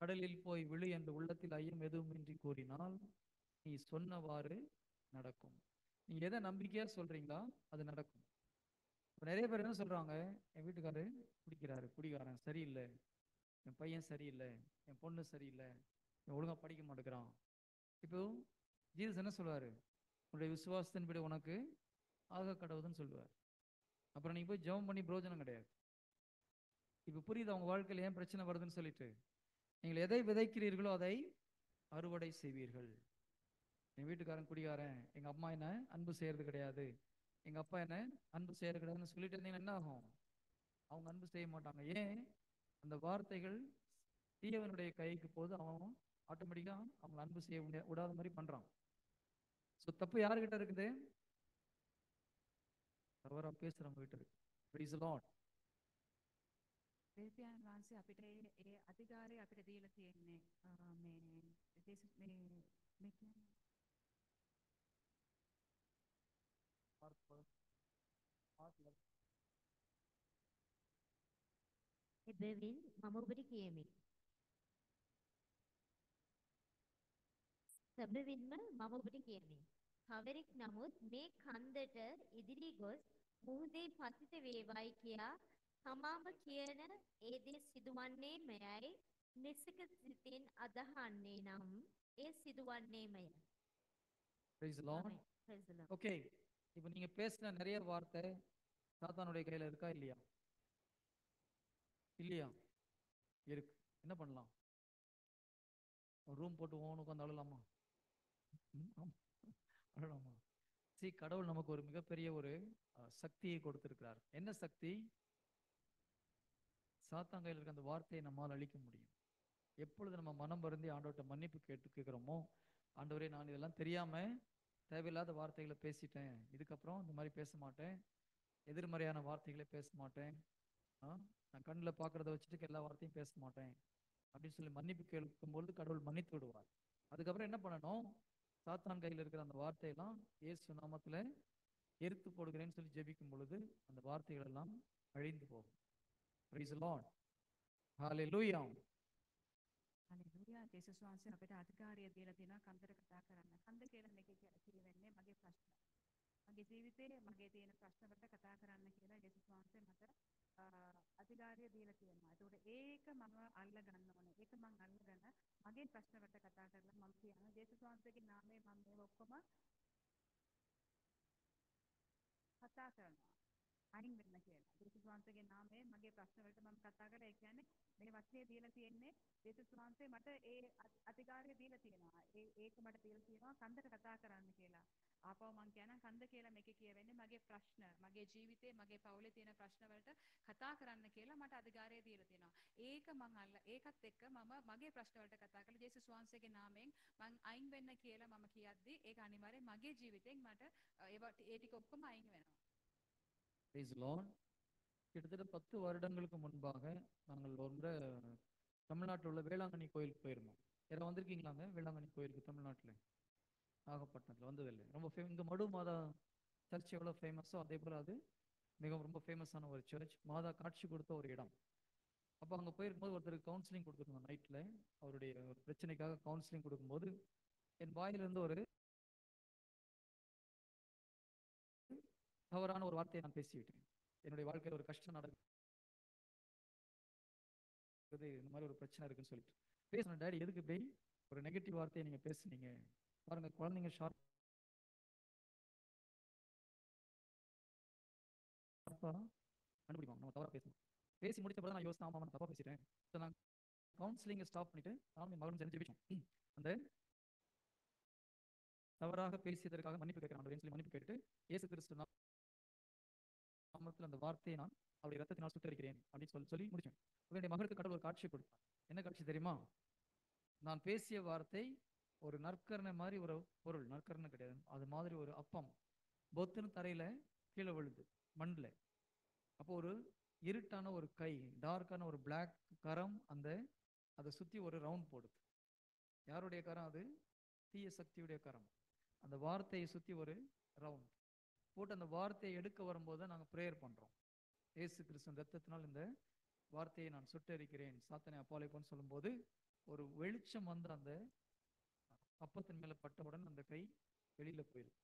கடலில் போய் விழு என்று உள்ளத்தில் ஐயம் எதுவுமின்றி கூறினால் நீ சொன்னவாறு நடக்கும். நீங்க எதை நம்பிக்கையா சொல்றீங்களா அது நடக்கும். நிறைய பேர் என்ன சொல்றாங்க? என் வீட்டுக்காரு குடிகாரன் சரியில்லை, என் பையன் சரியில்லை, என் பொண்ணு சரியில்லை, என் ஒழுங்கா படிக்க மாட்டேங்கிறான். இப்போ ஜீசஸ் என்ன சொல்லுவாரு? உன்னுடைய விசுவாசத்தின்படி உனக்கு ஆக கடவுதுன்னு சொல்லுவார். அப்புறம் நீங்க போய் ஜெபம் பண்ணி பிரயோஜனம் கிடையாது. இப்ப புரியுது அவங்க வாழ்க்கையில் ஏன் பிரச்சனை வருதுன்னு சொல்லிட்டு? நீங்கள் எதை விதைக்கிறீர்களோ அதை அறுவடை செய்வீர்கள். என் வீட்டுக்காரன் குடிகாரன், எங்க அம்மா என்ன அன்பு செய்யறது கிடையாது, எங்க அப்பா என்ன அன்பு செய்யறது கிடையாதுன்னு சொல்லிட்டு இருந்தீங்கன்னா என்ன ஆகும்? அவங்க அன்பு செய்ய மாட்டாங்க. ஏன்? அந்த வார்த்தைகள் தீயவனுடைய கைக்கு போது அவன் ஆட்டோமேட்டிக்கா அவங்க அன்பு செய்ய விடாத மாதிரி பண்றான். ஸோ தப்பு யாருக்கிட்ட இருக்குது? தவறா பேசுறவங்க கிட்ட இருக்கு. Praise the Lord. දෙවි පියාණන් වහන්සේ අපිට ඒ අධිකාරය අපිට දීලා තියෙන්නේ මේ එබැවින් මම ඔබට කියමි. සැබවින්ම මම ඔබට කියමි. කවරෙක් නමුත් මේ කන්දට ඉදිරි ගොස් මුහුදේ පතිත වේවායි කියා තමාම කියන ඒ දේ සිදුවන්නේ මෙයයි නිසක සිතින් අදහන්නේ නම් ඒ සිදුවන්නේ මෙය. Praise the Lord. Amen. Praise the Lord. Okay, இப்போ நீங்க பேசின நிறைய வார்த்தை சாத்தானுடைய கையில இருக்கா இல்லையா? இல்லையா? இருக்கு. என்ன பண்ணலாம்? ஒரு ரூம் போட்டு ஓன் உட்காந்து அழலாமா? ஆமா. அழலாமா? கடவுள் நமக்கு ஒரு மிகப்பெரிய ஒரு சக்தியை கொடுத்திருக்கிறார். என்ன சக்தி? சாத்தான் கையில் இருக்க அந்த வார்த்தையை நம்மால் அழிக்க முடியும். எப்பொழுது நம்ம மனம் வருந்தி ஆண்டவர்கிட்ட மன்னிப்பு கேட்கிறோமோ, ஆண்டவரே நான் இதெல்லாம் தெரியாம தேவையில்லாத வார்த்தைகளை பேசிட்டேன், இதுக்கப்புறம் இந்த மாதிரி பேச மாட்டேன், எதிர்மறையான வார்த்தைகளை பேச மாட்டேன், நான் கண்ணில் பார்க்கறத வச்சுட்டு எல்லா வார்த்தையும் பேச மாட்டேன் அப்படின்னு சொல்லி மன்னிப்பு கேட்கும்போது கடவுள் மன்னித்து விடுவார். அதுக்கப்புறம் என்ன பண்ணணும்? சாத்தான் கையில் இருக்கிற அந்த வார்த்தையெல்லாம் இயேசு நாமத்துல எரித்து போடுகிறேன்னு சொல்லி ஜெபிக்கும் பொழுது அந்த வார்த்தைகள் எல்லாம் அழிந்து போகும். Praise the Lord. Hallelujah. හලෙලුයා. ජේසුස් වහන්සේ අපිට අධිකාරිය දීලා තියෙනවා කන්දට කතා කරන්න. කන්ද කියලා මේක කියවෙන්නේ මගේ ප්‍රශ්න. මගේ ජීවිතේ මගේ තියෙන ප්‍රශ්න වලට කතා කරන්න කියලා ජේසුස් වහන්සේ මට අධිකාරිය දීලා තියෙනවා. ඒකට ඒක මම අල්ල ගන්න ඕනේ. ඒක මම අල්ලගෙන මගේ ප්‍රශ්න වලට කතා කරලා මම කියනවා ජේසුස් වහන්සේගේ නාමයෙන් මම මේ ඔක්කොම කතා කරනවා. අයින් වෙන්න කියලා. ජේසුස් වහන්සේගේ නාමයෙන් මගේ ප්‍රශ්න වලට මම කතා කරලා ඒ කියන්නේ මේ වචනේ දීලා තියෙන්නේ ජේසුස් වහන්සේ මට ඒ අධිකාරිය දීලා තියෙනවා. ඒක මට දීලා තියෙනවා කන්දට කතා කරන්න කියලා. ආපහු මම කියනවා කන්ද කියලා මේකේ කියවෙන්නේ මගේ ප්‍රශ්න, මගේ ජීවිතේ, මගේ පවුලේ තියෙන ප්‍රශ්න වලට කතා කරන්න කියලා මට අධිකාරිය දීලා තියෙනවා. ඒක මම ඒකත් එක්ක මම මගේ ප්‍රශ්න වලට කතා කරලා ජේසුස් වහන්සේගේ නාමයෙන් මම අයින් වෙන්න කියලා මම කියද්දි ඒක අනිවාර්යෙන් මගේ ජීවිතෙන් මට ඒ ටික ඔක්කොම අයින් වෙනවා. Praise the Lord. கிட்டத்தட்ட 10 வருடங்களுக்கு முன்பாக நாங்கள் ஒரு முறை தமிழ்நாட்டில் உள்ள வேளாங்கண்ணி கோயிலுக்கு போயிருந்தோம். யாரும் வந்திருக்கீங்களாங்க வேளாங்கண்ணி கோயிலுக்கு? தமிழ்நாட்டில் நாகப்பட்டினத்தில் வந்ததில்லை. ரொம்ப இங்கே மடு மாதா சர்ச் எவ்வளோ ஃபேமஸோ அதே போல் அது மிகவும் ரொம்ப ஃபேமஸான ஒரு சர்ச். மாதா காட்சி கொடுத்த ஒரு இடம். அப்போ அங்கே போயிருக்கும்போது ஒருத்தருக்கு கவுன்சிலிங் கொடுத்துருந்தோம். நைட்டில் அவருடைய ஒரு பிரச்சனைக்காக கவுன்சிலிங் கொடுக்கும்போது என் வாயிலிருந்து ஒரு தவறான ஒரு வார்த்தையை நான் பேசிவிட்டேன். என்னுடைய வாழ்க்கையில் ஒரு கஷ்டம் நடக்குது, இந்த மாதிரி ஒரு பிரச்சனை இருக்குன்னு சொல்லிட்டு பேசுனேன். டேடி எதுக்கு போய் ஒரு நெகட்டிவ் வார்த்தையை நீங்க பேசுனீங்க? பாருங்க, குழந்தைங்க ஷார்ப்பா கண்டுபிடிப்பாங்க நம்ம தவறா பேசணும். பேசி முடிச்ச பிறகு நான் யோசிச்சேன், ஆமா நான் தப்பா பேசிட்டேன். நான் கவுன்சிலிங்கை ஸ்டாப் பண்ணிட்டு நானும் என் மகனும் சேர்ந்து ஜெபிச்சோம். அந்த தவறாக பேசியதற்காக மன்னிப்பு கேட்கிறேன் சொல்லி மன்னிப்பு கேட்டு இயேசு கிறிஸ்து நாமத்தில் அந்த வார்த்தையை நான் அவருடைய ரத்தத்தினால் சுட்டரிக்கிறேன் அப்படின்னு சொல்லி முடிச்சேன். என்னுடைய மகளுக்கு கடவுள் ஒரு காட்சி கொடுத்தார். என்ன காட்சி தெரியுமா? நான் பேசிய வார்த்தை ஒரு நற்கரணை மாதிரி ஒரு பொருள், நற்கரணை கிடையாது, அது மாதிரி ஒரு அப்பம் பொத்துன்னு தரையில கீழே விழுது மண்ணில். அப்போ ஒரு இருட்டான ஒரு கை, டார்க்கான ஒரு பிளாக் கரம் அதை சுத்தி ஒரு ரவுண்ட் போடுது. யாருடைய கரம் அது? தீய சக்தியுடைய கரம். அந்த வார்த்தையை சுத்தி ஒரு ரவுண்ட் போட்டு அந்த வார்த்தையை எடுக்க வரும்போது நாங்கள் ப்ரேயர் பண்றோம். இயேசு கிறிஸ்துவின் ரத்தத்தினால் இந்த வார்த்தையை நான் சுட்டரிக்கிறேன், சாத்தானை அப்பாலே போன்னு சொல்லும்போது ஒரு வெளிச்சம் வந்து அந்த அப்பத்தின் மேல பட்டவுடன் அந்த கை வெளியில போயிருக்கு.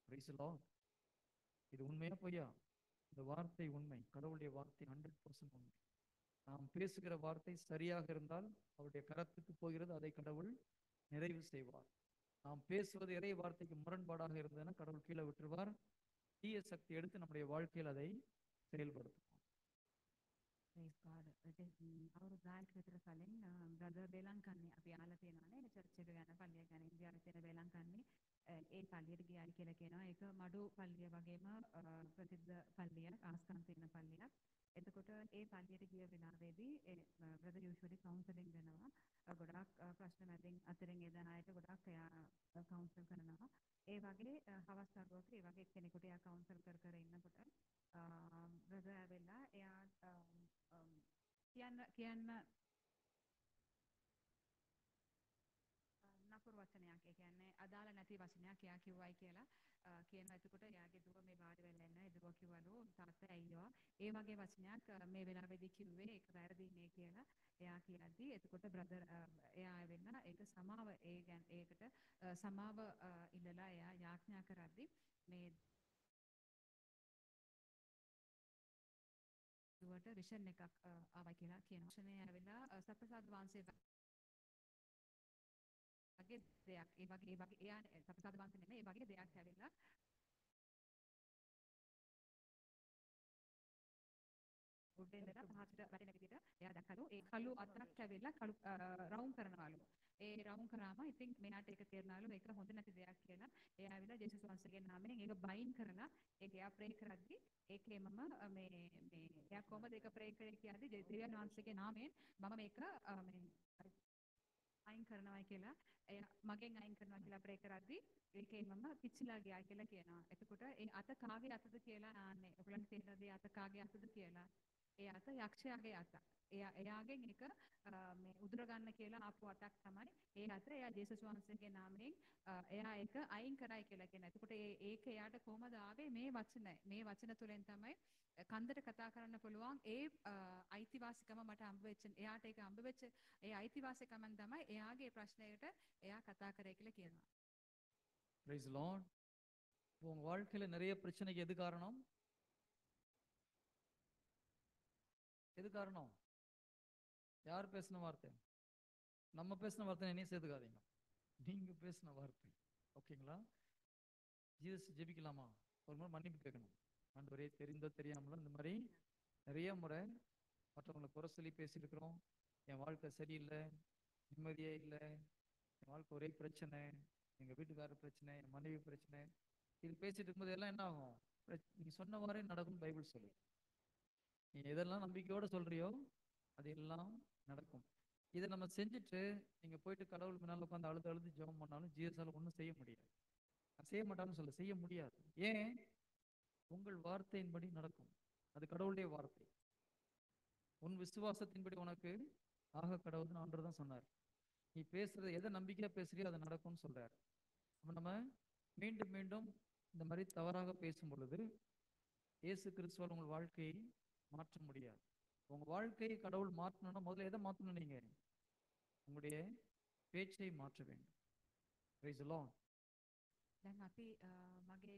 Praise the Lord. இது உண்மையா பொய்யா? இந்த வார்த்தை உண்மை. கடவுளுடைய வார்த்தை 100% உண்மை. நாம் பேசுகிற வார்த்தை சரியாக இருந்தால் அவருடைய கரத்துக்கு போகிறது, அதை கடவுள் நிறைவு செய்வார். நாம் பேசுவது இறை வார்த்தைக்கு முரண்பாடாக இருந்ததுன்னா கடவுள் கீழே விட்டுருவார். தீய சக்தி எடுத்து நம்முடைய வாழ்க்கையில் அதை செயல்படுத்தும். Praise God. අවුරුදු 10ක විතර කලින් බ්‍රදර් වේලංකන්නේ අපි අහලා තියෙනවානේ චර්ච් එක ගැන, පල්ලිය ගැන. ඉන්දියාවේ තියෙන වේලංකන්නේ ඒ පල්ලියට ගියායි කියලා කියනවා. ඒක මඩු පල්ලිය වගේම ප්‍රසිද්ධ පල්ලියක්, ආස්කම් තියෙන පල්ලියක්. එතකොට ඒ පල්ලියට ගිය වෙලාවේදී බ්‍රදර් යූෂුවලි කවුන්සලින් දෙනවා. ගොඩාක් ප්‍රශ්න මැදින් අතරින් එදෙන අයට ගොඩාක් කවුන්සල් කරනවා. ඒ වගේ හවස් අරුවක ඒ වගේ කෙනෙකුට එයා කවුන්සල් කර ඉන්නකොට බ්‍රදර් ඇවිල්ලා එයා කියන්න අනතුරු වචනයක්. ඒ කියන්නේ අදාළ නැති වචනයක් එයා කිව්වයි කියලා කියනවා. එතකොට එයාගේ දුව මේ වාඩි වෙලා ඉන්න දුව කිව්වලු තාත්තා ඇයිවා ඒ වගේ වචනයක් මේ වෙලාවේදී කිව්වේ ඒක වැරදිනේ කියලා එයා කියද්දි එතකොට බ්‍රදර් එයා වෙන්න ඒක සමාව ඒකට සමාව ඉල්ලලා එයා යාඥා කරද්දි මේ දුවට විෂන් එකක් ආවා කියලා කියනවා. ෂනේ ඇවිල්ලා සත්ප්‍රසාද වංශේ වගේ දෙයක් ඒ වගේ එයා සත්ප්‍රසාද වංශේ නෙමෙයි ඒ වගේ දෙයක් ඇවිල්ලා උඩින් ඉඳලා පහකට වැටෙන විදිහට එයා දැක්කලු ඒ කළු අතක් ඇවිල්ලා කළු රවුම් කරනවලු. ඒ රවුම් කරාම ඉතින් මෙයාට ඒක තේරෙනවලු මේක හොඳ නැති දෙයක් කියලා. එයා ඇවිල්ලා ජේසුස් වහන්සේගේ නාමයෙන් ඒක බයින් කරලා ඒක එයා ප්‍රේ කරද්දි ඒකේමම මේ එයා කොහමද ඒක ප්‍රේ කරේ කියද්දි දෙවියන් වහන්සේගේ නාමයෙන් මම මේක අයින් කරනවා කියලා එයා මගෙන් අයින් කරනවා කියලා ප්‍රේ කරද්දි ඒකේමම පිච්චිලා ගියා කියලා කියනවා. එතකොට ඒ අත කාගේ අතද කියලා ආන්නේ. ඔයගලන්ට තේරෙනවද ඒ අත කාගේ අතද කියලා? ඒ අත යක්ෂයාගේ අත. එයාගෙන් එක මේ උදුර ගන්න කියලා ආපු අතක් තමයි ඒ අත. එයා ජේසුස් වහන්සේගේ නාමයෙන් එයා ඒක අයින් කරයි කියලා කියනවා. එතකොට ඒක එයාට කොහමද ආවේ මේ වචන තුලින් තමයි කන්දට කතා කරන්න පුළුවන් ඒ අයිතිවාසිකම මට හම්බ වෙච්ච එයාට ඒක හම්බ වෙච්ච ඒ අයිතිවාසිකමෙන් තමයි එයාගේ ප්‍රශ්නයට එයා කතා කරේ කියලා කියනවා. Praise the Lord. உங்க வாழ்க்கையில நிறைய பிரச்சனைக்கு எது காரணம்? எது காரணம்? யார் பேசின வார்த்தை? நம்ம பேசின வார்த்தை என்னையும் சேர்த்துக்காதீங்க. நீங்க பேசின வார்த்தை. ஓகேங்களா? ஜீசஸ் ஜெபிக்கலாமா? ஒரு முறை மன்னிப்பு கேட்கணும். ஆண்டவரே தெரிந்தோ தெரியாமலோ இந்த மாதிரி நிறைய முறை மற்றவங்களை குறை சொல்லி பேசியிருக்கிறோம். என் வாழ்க்கை சரியில்லை, நிம்மதியே இல்லை, என் வாழ்க்கை ஒரே பிரச்சனை, எங்கள் வீட்டுக்காரர் பிரச்சனை, என் மனைவி பிரச்சனை, இது பேசிட்டு இருக்கும்போது எல்லாம் என்ன ஆகும்? நீங்க சொன்ன மாதிரி நடக்கும் பைபிள் சொல்லு. நீ எதெல்லாம் நம்பிக்கையோட சொல்றியோ அது எல்லாம் நடக்கும். இதை நம்ம செஞ்சுட்டு நீங்க போயிட்டு கடவுள் முன்னால் உட்காந்து அழுது அழுது ஜெபம் பண்ணாலும் ஜீசஸால ஒன்றும் செய்ய முடியாது. செய்ய மாட்டான்னு சொல்ல, செய்ய முடியாது. ஏன்? உங்கள் வார்த்தையின்படி நடக்கும். அது கடவுளுடைய வார்த்தை. உன் விசுவாசத்தின்படி உனக்கு ஆக கடவுள்னு ஆண்டவர் தான் சொன்னார். நீ பேசுறது எதை நம்பிக்கையா பேசுறியோ அது நடக்கும்னு சொல்றாரு. அப்ப நம்ம மீண்டும் மீண்டும் இந்த மாதிரி தவறாக பேசும் பொழுது இயேசு கிறிஸ்துவால் உங்கள் வாழ்க்கையை மாற்ற முடியாது. உங்க வாழ்க்கையை கடவுள் மாற்றணும்னா முதல்ல எதை மாற்றணும்? நீங்க உங்களுடைய பேச்சை மாற்ற வேண்டும். Praise the Lord. දැන් අපි මගේ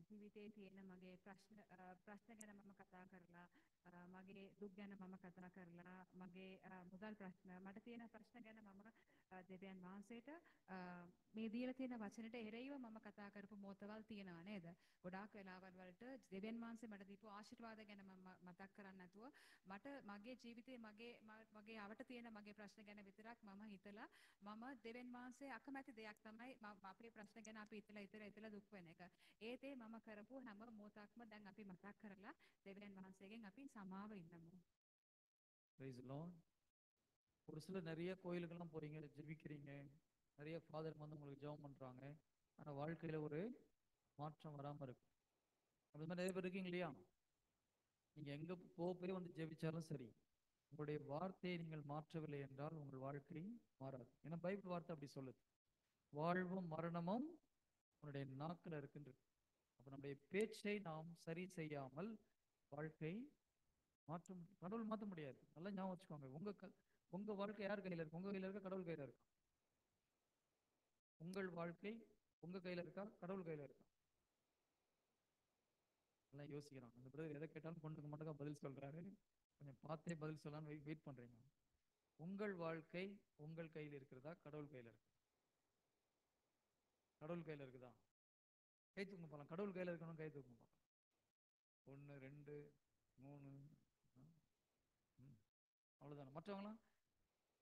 ජීවිතයේ තියෙන මගේ ප්‍රශ්න ගැන මම කතා කරලා මගේ දුක් ගැන මම කතා කරලා මගේ මුදල් ප්‍රශ්න මට තියෙන ප්‍රශ්න ගැන මම දෙවියන් වහන්සේට මේ දීලා තියෙන වචනෙට එරෙහිව මම කතා කරපු මොහොතවල් තියෙනවා නේද? ගොඩාක් වෙලාවල් වලට දෙවියන් වහන්සේ මට දීපු ආශිර්වාද ගැන මම මතක් කරන්නේ නැතුව මට මගේ ජීවිතේ මගේ අවට තියෙන මගේ ප්‍රශ්න ගැන විතරක් මම හිතලා මම දෙවියන් වහන්සේ අකමැති දෙයක් තමයි අපේ ප්‍රශ්න ගැන අපි හිතලා දුක් වෙන එක. ඒතේ මම කරපු හැම මොහොතක්ම දැන් අපි මතක් කරලා දෙවියන් වහන්සේගෙන් අපි සමාව ඉල්ලමු. Praise the Lord. ஒரு சிலர் நிறைய கோயிலுக்கெல்லாம் போறீங்க, ஜெபிக்கிறீங்க, நிறைய ஃபாதர் வந்து உங்களுக்கு ஜெபம் பண்றாங்க, ஆனா வாழ்க்கையில ஒரு மாற்றம் வராம இருக்கு. அது மாதிரி நிறைய பேர் இருக்கீங்க இல்லையா? நீங்க எங்க போய் வந்து ஜெபிச்சாலும் சரி, உங்களுடைய வார்த்தையை நீங்கள் மாற்றவில்லை என்றால் உங்கள் வாழ்க்கை மாறாது. ஏன்னா பைபிள் வார்த்தை அப்படி சொல்லுது, வாழ்வும் மரணமும் உன்னுடைய நாக்கில் இருக்கின்றது. அப்ப நம்முடைய பேச்சை நாம் சரி செய்யாமல் வாழ்க்கை கடவுள் மாற்ற முடியாது. நல்லா ஞாபகம் வச்சுக்கோங்க. உங்க வாழ்க்கை யார் கையில இருக்கு? உங்க கையில இருக்கா? கடவுள் கையில இருக்கா? உங்கள் வாழ்க்கை உங்க கையில இருக்கா? கடவுள் கையில இருக்கா? எல்லாம் யோசிக்கிறாங்க. அந்த பிரதர் எதை கேட்டாலும் கொண்டுக்க மாட்டேங்க பதில் சொல்றாரு. கொஞ்சம் பார்த்தே பதில் சொல்லலாம்னு வெயிட் பண்றீங்க. உங்கள் வாழ்க்கை உங்கள் கையில் இருக்கிறதா? கடவுள் கையில இருக்கு? கடவுள் கையில இருக்குதா? கை தூக்க போலாம். கடவுள் கையில இருக்கணும், கை தூக்க போலாம். 1 2 3 அவ்வளவுதானே. மற்றவங்களாம்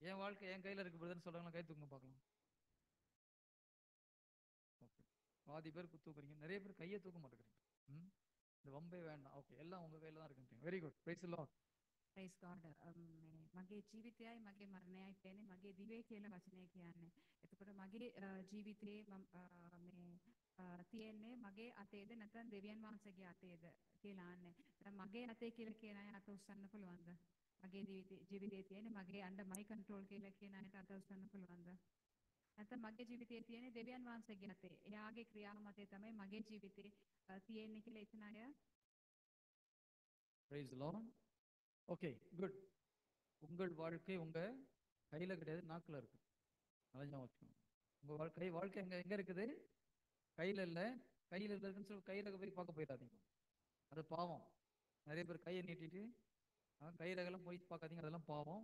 என் வாழ்க்கை என் கையில இருக்கு பிரதர்னு சொல்றாங்களா? கை தூக்க பார்க்கலாம். ஓகே, பாதி பேர் தூக்குறீங்க, நிறைய பேர் கையை தூக்க மாட்டேங்கிறீங்க. இந்த வம்பே வேண்டாம். ஓகே, எல்லாம் உங்க கையில தான் இருக்குன்றீங்க. Very good. Praise the Lord. Praise God. මගේ ජීවිතයයි මගේ මරණයයි කියන්නේ මගේ දිවේ කියලා වචනය කියන්නේ. එතකොට මගේ ජීවිතේ මේ තියෙන්නේ මගේ අතේද නැත්නම් දෙවියන් වහන්සේගේ අතේද කියලා අහන්නේ. දැන් මගේ අතේ කියලා කියන අය අත උස්සන්න පුළුවන්ද? මගේ ජීවිතේ තියෙන්නේ මගේ අnder my control කියලා කියන අයට අත උස්සන්න පුළුවන්ද? නැත්නම් මගේ ජීවිතයේ තියෙන දෙවියන් වහන්සේගේ අතේ. එයාගේ ක්‍රියාව මතේ තමයි මගේ ජීවිතේ තියෙන්නේ කියලා එතන අය Praise the Lord. Okay good. உங்கள் வாழ்க்கை உங்க கையில கிடையாது, நாக்குல இருக்கு. நல்லா ஞாபகம் வச்சுக்கோங்க. உங்க வாழ்க்கை எங்க எங்க இருக்குது? கையில இல்ல. கையில இருக்குன்னு சொல்லி கையில போய் பார்க்க போயிடாதீங்க. அது பாவம். நிறைய பேர் கையை நீட்டிட்டு கை ரகெல்லாம் போய் பார்க்காதீங்க, அதெல்லாம் பாவம்.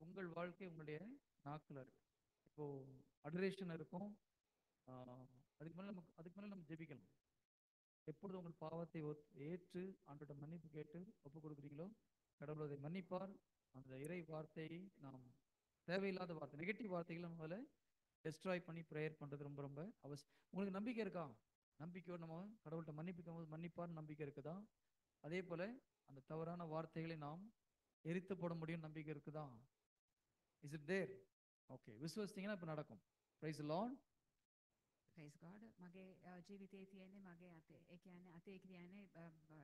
உங்கள் வாழ்க்கை உங்களுடைய நாக்குல இருக்கு. இப்போ அடரேஷன் இருக்கும். அதுக்கு மேலே நம்ம ஜெபிக்கணும். எப்பொழுது உங்கள் பாவத்தை ஏற்று ஆண்டோட மன்னிப்பு கேட்டு ஒப்பு கொடுக்குறீங்களோ கடவுள் அதை மன்னிப்பார். அந்த இறை வார்த்தையை நாம் தேவையில்லாத வார்த்தை, நெகட்டிவ் வார்த்தைகளை முதல்ல டெஸ்ட்ராய் பண்ணி ப்ரேயர் பண்ணுறது ரொம்ப ரொம்ப அவசியம். உங்களுக்கு நம்பிக்கை இருக்கா? நம்பிக்கையோடு நம்ம கடவுள்கிட்ட மன்னிப்பிக்கும் போது மன்னிப்பார் நம்பிக்கை இருக்குதா? அதே போல அந்த தவறான வார்த்தைகளை நாம் எரித்து போட முடியும் நம்பிக்கை இருக்குதா? Is it there? ஓகே, விசுவசித்தீங்கன்னா இப்போ நடக்கும். Praise the Lord. Praise God. මගේ ජීවිතයේ තියෙන්නේ මගේ අතේ. ඒ කියන්නේ අතේ කියන්නේ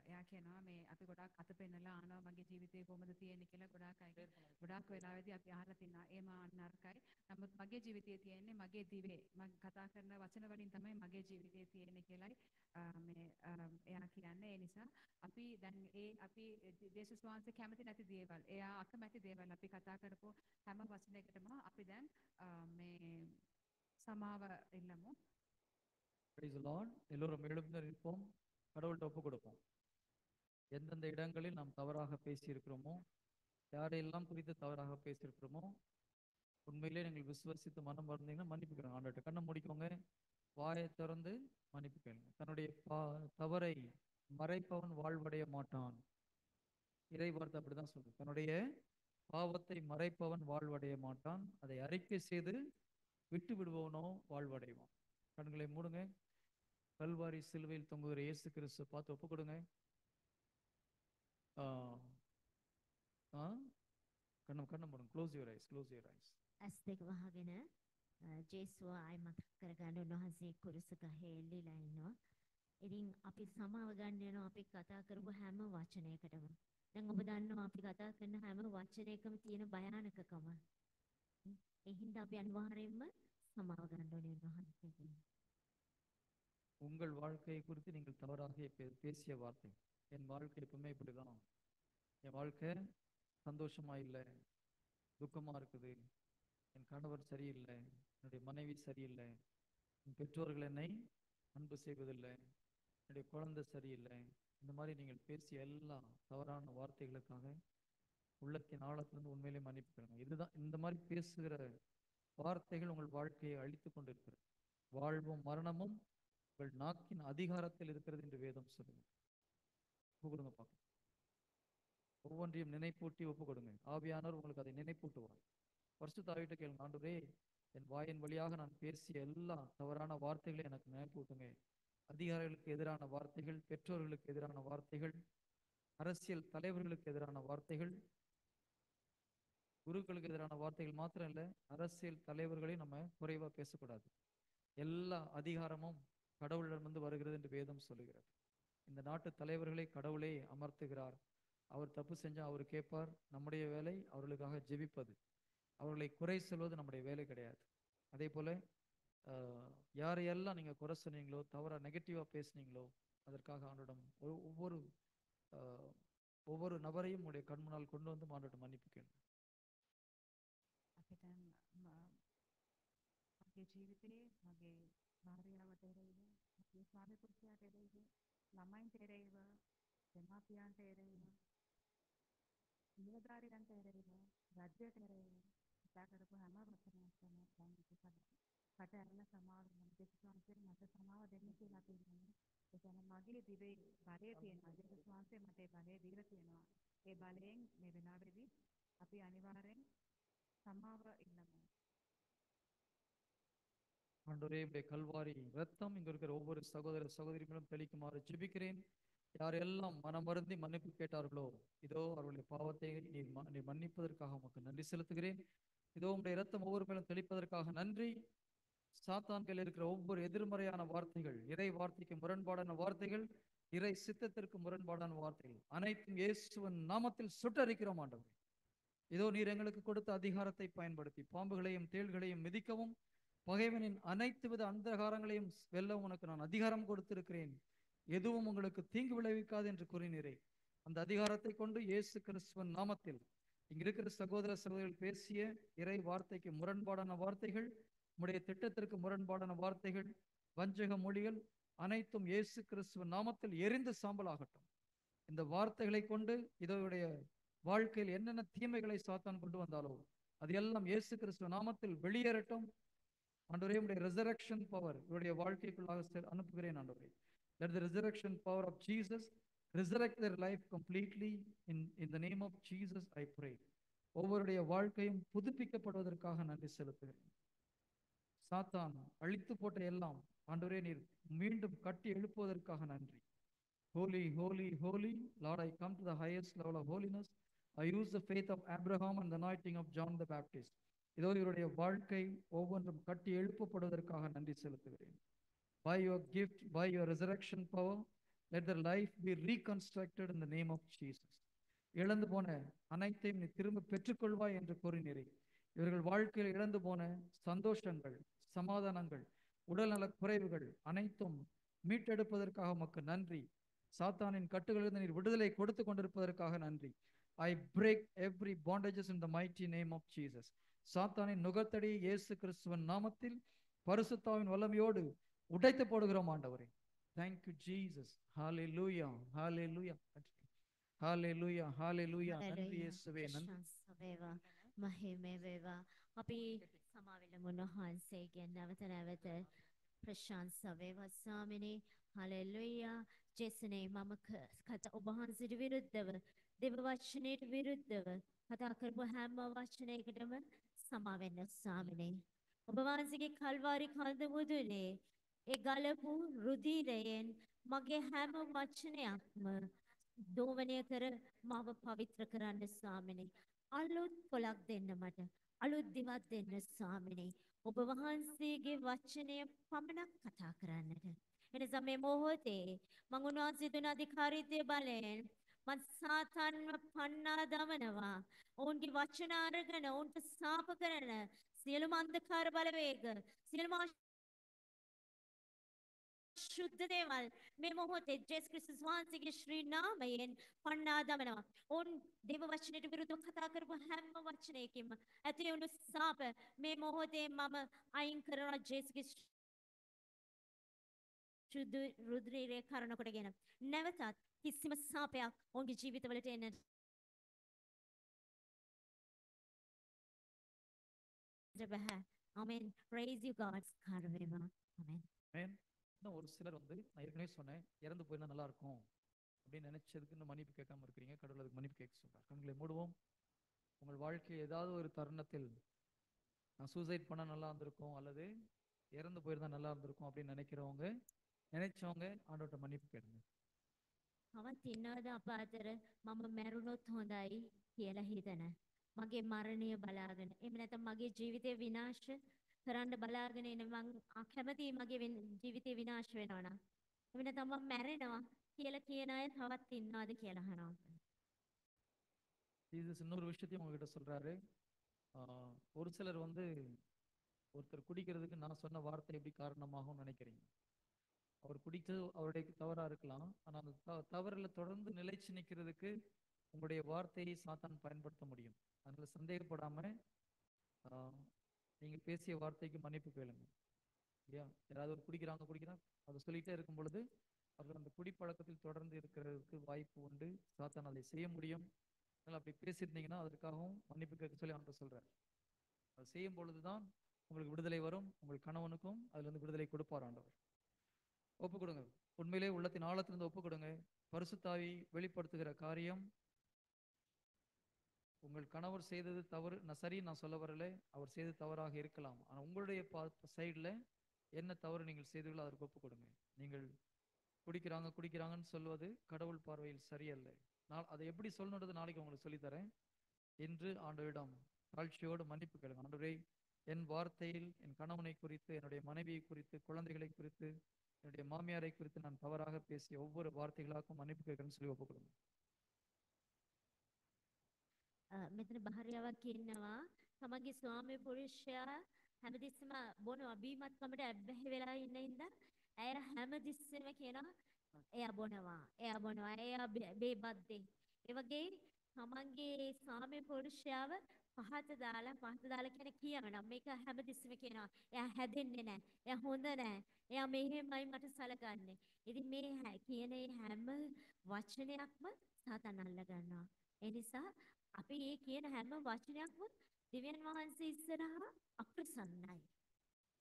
එයා කියනවා මේ අපි ගොඩාක් අත පෙන්නලා ආනවා මගේ ජීවිතේ කොහොමද තියෙන්නේ කියලා ගොඩාක් අය ගොඩාක් වෙලාවෙදී අපි අහලා තිනවා. ඒ මා නරකයි. නමුත් මගේ ජීවිතයේ තියෙන්නේ මගේ දිවේ. මම කතා කරන වචන වලින් තමයි මගේ ජීවිතේ තියෙන්නේ කියලායි මේ එයා කියන්නේ. ඒ නිසා අපි දැන් අපි දේශස් වහන්සේ කැමති නැති දේවල්, එයා අකමැති දේවල් අපි කතා කරපු හැම වචනයකටම අපි දැන් මේ සමාව ඉල්ලමු. Praise the Lord. எல்லோரும் எழுந்து நிற்போம், கடவுள்கிட்ட ஒப்பு கொடுப்போம். எந்தெந்த இடங்களில் நாம் தவறாக பேசியிருக்கிறோமோ, யாரையெல்லாம் குறித்து தவறாக பேசியிருக்கிறோமோ, உண்மையிலே நீங்கள் விசுவசித்து மனம் மறந்தீங்கன்னா மன்னிப்புக்கிறோம். ஆண்டவர்கிட்ட கண்ணை முடிக்கோங்க, வாயை திறந்து மன்னிப்பு கேளுங்க. தன்னுடைய தவறை மறைப்பவன் வாழ்வடைய மாட்டான். இறை வார்த்தை அப்படிதான் சொல்லுது. தன்னுடைய பாவத்தை மறைப்பவன் வாழ்வடைய மாட்டான், அதை அறிக்கை செய்து விட்டு விடுபவனோ வாழ்வடைவான். கண்களை மூடுங்க. கல்வாரி சிலுவையில் தொங்குகிற இயேசு கிறிஸ்து பார்த்து ஒப்பு கொடுங்க. கண்ணை மூடுங்க. Close your eyes, close your eyes. ඇස් දෙක වහගෙන ජේසුව ආයි මතක් කරගන්න උන්වහන්සේ කුරුස ගහේ එල්ලීලා ඉන්නවා. ඉතින් අපි සමාව ගන්න යනවා අපි කතා කරපු හැම වචනයකටම. දැන් ඔබ දන්නවා අපි කතා කරන හැම වචනයකම තියෙන භයානකකම. ඒ හින්දා අපි අනිවාර්යයෙන්ම සමාව ගන්න ඕනේ උන්වහන්සේගෙන්. உங்கள் வாழ்க்கையை குறித்து நீங்கள் தவறாக பேசிய வார்த்தை, என் வாழ்க்கை எப்பவுமே இப்படிதான், என் வாழ்க்கை சந்தோஷமா இல்லை, துக்கமா இருக்குது, என் கணவர் சரியில்லை, என்னுடைய மனைவி சரியில்லை, என் பெற்றோர்கள் என்னை அன்பு செய்வதில்லை, என்னுடைய குழந்தை சரியில்லை, இந்த மாதிரி நீங்கள் பேசிய எல்லா தவறான வார்த்தைகளுக்காக உள்ளத்தின் ஆழத்திலிருந்து உண்மையிலே மன்னிப்புக்கிறோம். இதுதான் இந்த மாதிரி பேசுகிற வார்த்தைகள் உங்கள் வாழ்க்கையை அழித்து கொண்டிருக்கிறது. வாழ்வும் மரணமும் உங்கள் நாக்கின் அதிகாரத்தில் இருக்கிறது என்று வேதம் சொல்லுங்க. ஒப்பு கொடுங்க பார்க்கலாம். ஒவ்வொன்றையும் நினைப்பூட்டி ஒப்பு கொடுங்க. ஆவியானவர் உங்களுக்கு அதை நினைப்பூட்டுவார். பரிசுத்த ஆவியிட்ட கேளுங்க, ஆண்டவரே என் வாயின் வழியாக நான் பேசிய எல்லா தவறான வார்த்தைகளை எனக்கு நினைப்பூட்டுங்க. அதிகாரிகளுக்கு எதிரான வார்த்தைகள், பெற்றோர்களுக்கு எதிரான வார்த்தைகள், அரசியல் தலைவர்களுக்கு எதிரான வார்த்தைகள், குருக்களுக்கு எதிரான வார்த்தைகள் மாத்திரம் இல்லை, அரசியல் தலைவர்களையும் நம்ம குறைவா பேசக்கூடாது. எல்லா அதிகாரமும் கடவுளிடமிருந்து வருகிறது என்று வேதம் சொல்லுகிறது. இந்த நாட்டு தலைவர்களை கடவுளே அமர்த்துகிறார். அவர் தப்பு செஞ்சா அவர் கேட்பார். நம்முடைய வேலை அவர்களுக்காக ஜெபிப்பது, அவர்களை குறை சொல்வது நம்முடைய வேலை கிடையாது. அதே போல யாரையெல்லாம் நீங்க குறை சொன்னீங்களோ, தவறா நெகட்டிவா பேசுனீங்களோ, அதற்காக ஆண்டோடம் ஒவ்வொரு நபரையும் உங்களுடைய கண் முன்னால் கொண்டு வந்து ஆண்டோடம் மன்னிப்பு கேளுங்க. මගේ ජීවිතේ මගේ භාර්යාවට එරෙහිව, මගේ ස්වාමි පුරුෂයාට එරෙහිව, ළමයින්ට එරෙහිව, දෙමාපියන්ට එරෙහිව, නිලධාරීන්ට එරෙහිව, රජයට එරෙහිව කතා කරපු හැම වචනයක්ම දැන් කට ඇරලා සමාව දෙවියන්ට මට සමාව දෙන්න කියලා අපි ඉන්නේ. ඒ කියන්නේ මගේ දිවේ බලය තියෙනවා. දෙවියන්ට මට ඒ බලය දීලා තියෙනවා. ඒ බලයෙන් මේ වෙලාවේදී අපි අනිවාර්යෙන් සමාව ඉල්ලමු. ஆண்டவரே உடைய கல்வாரி ரத்தம் இங்க இருக்கிற ஒவ்வொரு சகோதர சகோதரிகளும் தெளிக்குமாறு ஜெபிக்கிறேன். யாரெல்லாம் மனமருந்தி மன்னிப்பு கேட்டார்களோ, இதோ அவர்களுடைய பாவத்தை நீ மன்னிப்பதற்காக உமக்கு நன்றி செலுத்துகிறேன். இதோ உடைய ரத்தம் ஒவ்வொரு மேலும் தெளிப்பதற்காக நன்றி. சாத்தான்கள் இருக்கிற ஒவ்வொரு எதிர்மறையான வார்த்தைகள், இறை வார்த்தைக்கு முரண்பாடான வார்த்தைகள், இறை சித்தத்திற்கு முரண்பாடான வார்த்தைகள் அனைத்தும் இயேசுவின் நாமத்தில் சுட்டரிக்கிறோம். ஆண்டவரே இதோ நீர் எங்களுக்கு கொடுத்த அதிகாரத்தை பயன்படுத்தி பாம்புகளையும் தேள்களையும் மிதிக்கவும், பகைவனின் அனைத்து வித அந்தகாரங்களையும் வெல்ல உனக்கு நான் அதிகாரம் கொடுத்திருக்கிறேன், எதுவும் உங்களுக்கு தீங்கு விளைவிக்காது என்று கூறினீரே. அந்த அதிகாரத்தை கொண்டு இயேசு கிறிஸ்துவின் நாமத்தில் இங்க இருக்கிற சகோதர சகோதரிகள் பேசிய இறை வார்த்தைக்கு முரண்பாடான வார்த்தைகள், உம்முடைய திட்டத்திற்கு முரண்பாடான வார்த்தைகள், வஞ்சக மொழிகள் அனைத்தும் இயேசு கிறிஸ்துவின் நாமத்தில் எரிந்து சாம்பலாகட்டும். இந்த வார்த்தைகளை கொண்டு இதோடைய வாழ்க்கையில் என்னென்ன தீமைகளை சாத்தான் கொண்டு வந்தாலோ அது எல்லாம் இயேசு கிறிஸ்துவ நாமத்தில் வெளியேறட்டும். ஆண்டவரே, உடைய ரெசரக்ஷன் பவர் இவருடைய வாழ்க்கைக்குள்ளாக அனுப்புகிறேன் ஆண்டவரே. Let the resurrection power of Jesus resurrect their life completely in the name of Jesus I pray. ஒவ்வொருடைய வாழ்க்கையும் புதுப்பிக்கப்படுவதற்காக நன்றி செலுத்துகிறேன். சாத்தான் அழித்து போட்ட எல்லாம் ஆண்டவரே நீர் மீண்டும் கட்டி எழுப்புவதற்காக நன்றி. Holy, holy, holy, Lord, I come to the highest level of holiness. I use the faith of Abraham and the anointing of John the Baptist. இதோ இவருடைய வாழ்க்கை ஒவ்வொன்றும் கட்டி எழுப்பப்படுவதற்காக நன்றி செலுத்துகிறேன். By your gift, by your resurrection power, let their life be reconstructed in the name of Jesus. இழந்து போன அனைத்தையும் நீ திரும்ப பெற்றுக்கொள்வாய் என்று கூறினீரே. இவர்கள் வாழ்க்கையில் இழந்து போன சந்தோஷங்கள், சமாதானங்கள், உடல்நல குறைவுகள் அனைத்தும் மீட்டெடுப்பதற்காக உமக்கு நன்றி. சாத்தானின் கட்டுகளிலிருந்து நீர் விடுதலை கொடுத்து கொண்டிருப்பதற்காக நன்றி. I break every bondages in the mighty name of Jesus. சாத்தானின் நுகத்தடி இயேசு கிறிஸ்துவின் நாமத்தில் பரிசுத்தாவின் வல்லமையோடு உடைத்து போடுகிறோம் ஆண்டவரே. Thank you Jesus. Hallelujah. Hallelujah. Hallelujah. Hallelujah. நன்றி இயேசுவே. நன்றி. වේවා මහිමේ වේවා. අපි සමාවෙන්න උන්වහන්සේගෙන් නැවත නැවත ප්‍රශංසා වේවා ස්වාමිනේ. හලෙලුයා. ජේසුනේ මම කතා ඔබ වහන්සේට විරුද්ධව දේව වචනයට විරුද්ධව කතා කරපු හැම වචනයකටම සමා වෙන්න ස්වාමිනේ. ඔබ වහන්සේගේ කල්වාරි කඳ මුදුනේ ඒ ගලපු රුධිරයෙන් මගේ හැම වචනයක්ම දෝවනය කර මාව පවිත්‍ර කරන්න ස්වාමිනේ. අලුත් පොලක් දෙන්න මට. අලුත් දිවක් දෙන්න ස්වාමිනේ. ඔබ වහන්සේගේ වචනය පමණක් කතා කරන්නට. එනිසා මේ මොහොතේ මම උන්වහන්සේ දුන අධිකාරීත්වය බලයෙන් මම සාතාන්ව පන්නා දමනවා. ඔවුන්ගේ වචන අරගෙන ඔවුන්ට සාප කරන සියලුම අන්ධකාර බලවේග, සියලුම ශුද්ධ දේවල් මේ මොහොතේ ජේසුස් ක්‍රිස්තුස් වහන්සේගේ ශ්‍රී නාමයෙන් පන්නා දමනවා. ඔවුන් දේව වචනයට විරුද්ධව කතා කරපු හැම වචනයකින්ම ඇති වුණු සාප මේ මොහොතේ මම අයින් කරනවා ජේසුස්ගේ ශුද්ධ රුධිරයේ කරන කොටගෙන. නැවතත් කිසිම සාපයක් ඔවුන්ගේ ජීවිතවලට එන්න බෑ. Amen. Praise you God. காரணமா. Amen. Amen. இன்னும் ஒரு சிலர் நான் ஏற்கனவே சொன்னேன், இறந்து போயிருந்தா நல்லா இருக்கும் அப்படின்னு நினைச்சதுக்கு இன்னும் மன்னிப்பு கேட்காம இருக்கிறீங்க. கடவுள் அதுக்கு மன்னிப்பு கேட்க சொல்றார். கண்களை மூடுவோம். உங்கள் வாழ்க்கையில் ஏதாவது ஒரு தருணத்தில் நான் சூசைட் பண்ண நல்லா இருந்திருக்கும் அல்லது இறந்து போயிருந்தா நல்லா இருந்திருக்கும் அப்படின்னு நினைச்சவங்க ஆண்டவர்கிட்ட மன்னிப்பு கேளுங்க. තවත් ඉන්නවද අප අතර මම මැරුණොත් හොඳයි කියලා හිතන මගේ මරණය බලාගෙන එහෙම නැත්නම් මගේ ජීවිතය විනාශ කරන්න බලාගෙන ඉන්න මං අකමැති මගේ ජීවිතය විනාශ වෙනවා නම් එහෙම නැත්නම් මම මැරෙනවා කියලා කියන අය තවත් ඉන්නවද කියලා අහනවා. ஜீசஸ் இன்னொரு விஷயத்தையும் உங்ககிட்ட சொல்றாரு. ஒரு சிலர் ஒருத்தர் குடிக்கிறதுக்கு நான் சொன்ன வார்த்தை எப்படி காரணமாகும் நினைக்கிறீங்க. அவர் குடித்தது அவருடைய தவறா இருக்கலாம். ஆனா அந்த தவறில் தொடர்ந்து நிலைச்சு நிற்கிறதுக்கு உங்களுடைய வார்த்தையை சாத்தான் பயன்படுத்த முடியும். அதனால சந்தேகப்படாம நீங்க பேசிய வார்த்தைக்கு மன்னிப்பு கேளுங்க. இல்லையா? யாராவது ஒரு குடிக்கிறாங்க அதை சொல்லிட்டே இருக்கும் பொழுது அவர் அந்த குடிப்பழக்கத்தில் தொடர்ந்து இருக்கிறதுக்கு வாய்ப்பு உண்டு. சாத்தான் அதை செய்ய முடியும். அதனால அப்படி பேசியிருந்தீங்கன்னா அதற்காகவும் மன்னிப்பு கேட்க சொல்லி ஆண்டவர் சொல்றார். அதை செய்யும் பொழுதுதான் உங்களுக்கு விடுதலை வரும். உங்கள் கணவனுக்கும் அதுல இருந்து விடுதலை கொடுப்பார் ஆண்டவர். ஒப்பு கொடுங்க. உண்மையிலே உள்ளத்தின் ஆழத்திலிருந்து ஒப்பு கொடுங்க. பரிசுத்தாவி வெளிப்படுத்துகிற காரியம் உங்கள் கணவர் செய்தது தவறு. நான் சொல்ல வரல, அவர் செய்தது தவறாக இருக்கலாம். ஆனா உங்களுடைய சைடுல என்ன தவறு நீங்கள் செய்தீர்களோ அதற்கு ஒப்பு கொடுங்க. நீங்கள் குடிக்கிறாங்கன்னு சொல்வது கடவுள் பார்வையில் சரியல்ல. அதை எப்படி சொல்லணுன்றது நாளைக்கு உங்களுக்கு சொல்லித்தரேன். என்று ஆண்டவரிடம் தாழ்ச்சியோடு மன்னிப்பு கேளுங்க. ஆண்டவரே, என் வார்த்தையில் என் கணவனை குறித்து, என்னுடைய மனைவியை குறித்து, குழந்தைகளை குறித்து, என்னுடைய மாமியாரை குறித்து நான் தவறாக பேசிய ஒவ்வொரு வார்த்தைகளாகவும் மன்னிப்பு கேட்கிறேன்னு சொல்லி ஒப்பு கொடுங்க. මෙතන භාර්යාවක් ඉන්නවා තමගේ ස්වාමි පුරුෂයා හැමතිස්සෙම බොනවා බීමත්කමට ඇබ්බැහි වෙලා ඉන්න හින්දා ඇය හැමතිස්සෙම කියනවා එයා බොනවා එයා බේබද්දේ. ඒ වගේ තමන්ගේ ස්වාමි පුරුෂයාව පහත දාලා කියනවා මේක හැමතිස්සෙම කියනවා එයා හැදෙන්නේ නැහැ එයා හොඳ නැහැ එයා මෙහෙමයි මට සලකන්නේ. ඉතින් මේ කියන ඒ හැම වචනයක්ම සාතන් අල්ල ගන්නවා. ඒ නිසා අපි මේ කියන හැම වචනයක්ම දෙවියන් වහන්සේ ඉස්සරහා අප්‍රසන්නයි.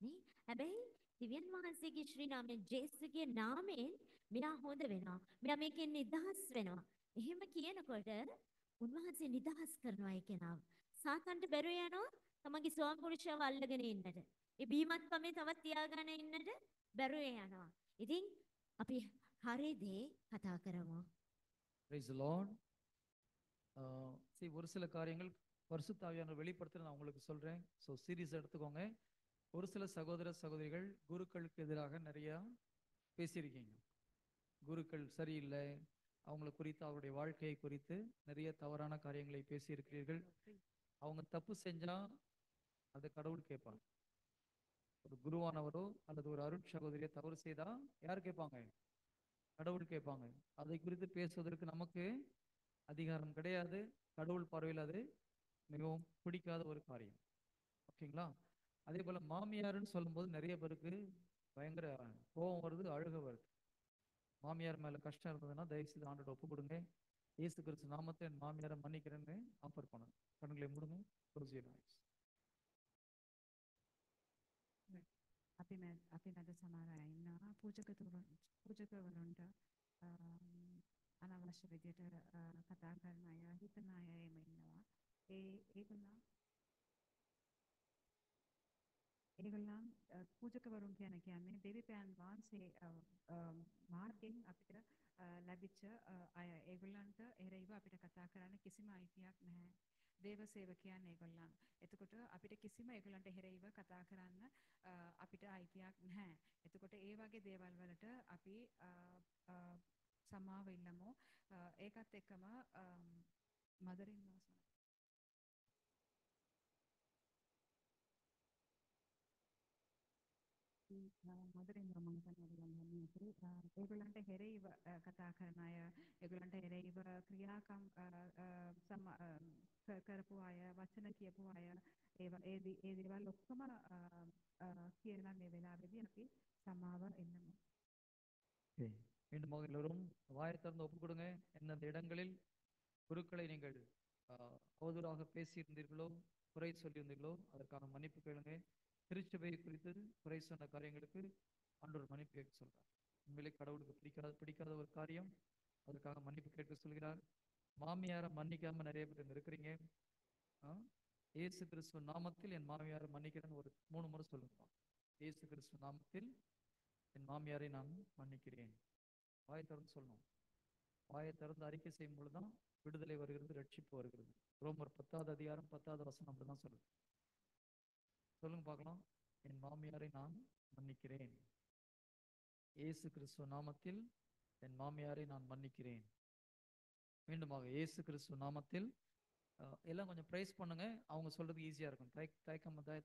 නේ? හැබැයි දෙවියන් වහන්සේගේ ශ්‍රී නාමයෙන් ජේසුගේ නාමයෙන් මෙයා හොඳ වෙනවා. මෙයා මේකෙන් නිදහස් වෙනවා. එහෙම කියනකොට උන්වහන්සේ නිදහස් කරනවා ඒ කෙනාව. සාතන්ට බැරුව යනවා තමන්ගේ ස්වාමි පුරුෂයව අල්ලගෙන ඉන්නට. ඒ බීමත්කමේ තවත් තියාගෙන ඉන්නට බැරුව යනවා. ඉතින් අපි හරි දේ කතා කරමු. Praise the Lord. See, ஒரு சில காரியங்கள் பரிசுத்த ஆவியானவர் வெளிப்படுத்த நான் உங்களுக்கு சொல்றேன். ஸோ சீரியஸ் எடுத்துக்கோங்க. ஒரு சில சகோதர சகோதரிகள் குருக்களுக்கு எதிராக நிறைய பேசியிருக்கீங்க. குருக்கள் சரியில்லை, அவங்களை குறித்து அவருடைய வாழ்க்கையை குறித்து நிறைய தவறான காரியங்களை பேசியிருக்கிறீர்கள். அவங்க தப்பு செஞ்சா அது கடவுள் கேட்பாங்க. ஒரு குருவானவரோ அல்லது ஒரு அருட் சகோதரியோ தவறு செய்தா யார் கேட்பாங்க? கடவுள் கேட்பாங்க. அதை குறித்து பேசுவதற்கு நமக்கு அதிகாரம் கிடையாது. கடவுள் பார்வையில் அது மிகவும் பிடிக்காத ஒரு காரியம். ஓகேங்களா? அதே போல மாமியார்னு சொல்லும்போது நிறைய பேருக்கு பயங்கர கோபம் வருது, அழுக வருது. மாமியார் மேல கஷ்டம் இருந்ததுன்னா தயவு செய்து ஆண்டோட ஒப்பு கொடுங்க. இயேசு கிறிஸ்து நாமத்தை என் மாமியாரை மன்னிக்கிறேன்னு ஆஃபர் பண்ணுங்க. கண்களை மூடுங்க. Close your eyes. අපි මැද සමහර අය ඉන්නවා පූජකවරුන්ට අනවශ්‍ය විදියට කතා කරන අය හිතන අය එහෙම ඉන්නවා. ඒගොල්ලන් පූජකවරුන් කියන්නේ දෙවිපෑන් වහන්සේ මාර්ගයෙන් අපිට ලැබිච්ච අය. ඒගොල්ලන්ට එරෙහිව අපිට කතා කරන්න කිසිම අයිතියක් නැහැ. දේව සේවකයන් ඒගොල්ලන්. එතකොට අපිට කිසිම ඒගොල්ලන්ට එරෙහිව කතා කරන්න අපිට අයිතියක් නැහැ. එතකොට ඒ වගේ දේවල් වලට අපි සමාව ඉල්ලමු. ඒකත් එක්කම මදරින් මදරින් ඒගොල්ලන්ට එරෙහිව කතා කරන අය, ඒගොල්ලන්ට එරෙහිව ක්‍රියාකම් කරපු අය, වචන කියපු අය, ඒ දේවල් ඔක්කොම කියලා මේ වෙලාවේදී අපි සමාව ඉල්ලමු. மீண்டும் எல்லோரும் வாயை திறந்து ஒப்பு கொடுங்க. எந்தெந்த இடங்களில் குருக்களை நீங்கள் அவதூறாக பேசியிருந்தீர்களோ, குறை சொல்லியிருந்தீர்களோ அதற்கான மன்னிப்பு கேளுங்க. திருச்சபையை குறித்து குறை சொன்ன காரியங்களுக்கு ஆண்டவர் மன்னிப்பு கேட்க சொல்றார். உண்மையிலே கடவுளுக்கு பிடிக்காத ஒரு காரியம், அதற்காக மன்னிப்பு கேட்க சொல்கிறார். மாமியாரை மன்னிக்காம நிறைய பேர் இருக்கிறீங்க. இயேசு கிறிஸ்துவ நாமத்தில் என் மாமியாரை மன்னிக்கிறேன்னு ஒரு 3 முறை சொல்லுங்க. இயேசு கிறிஸ்துவ நாமத்தில் என் மாமியாரை நான் மன்னிக்கிறேன். வாயை திறந்து சொல்லணும். வாயை திறந்து அறிக்கை செய்யும் பொழுதுதான் விடுதலை வருகிறது, ரட்சிப்பு வருகிறது. ரோமர் 10வது அதிகாரம் 10வது வசனம் அப்படிதான் சொல்லுது. சொல்லுங்க பார்க்கலாம். என் மாமியாரை நான் மன்னிக்கிறேன். இயேசு கிறிஸ்துவ நாமத்தில் என் மாமியாரை நான் மன்னிக்கிறேன். மீண்டுமாக இயேசு கிறிஸ்துவ நாமத்தில். எல்லாம் கொஞ்சம் ப்ரைஸ் பண்ணுங்க. அவங்க சொல்றதுக்கு ஈஸியா இருக்கும்.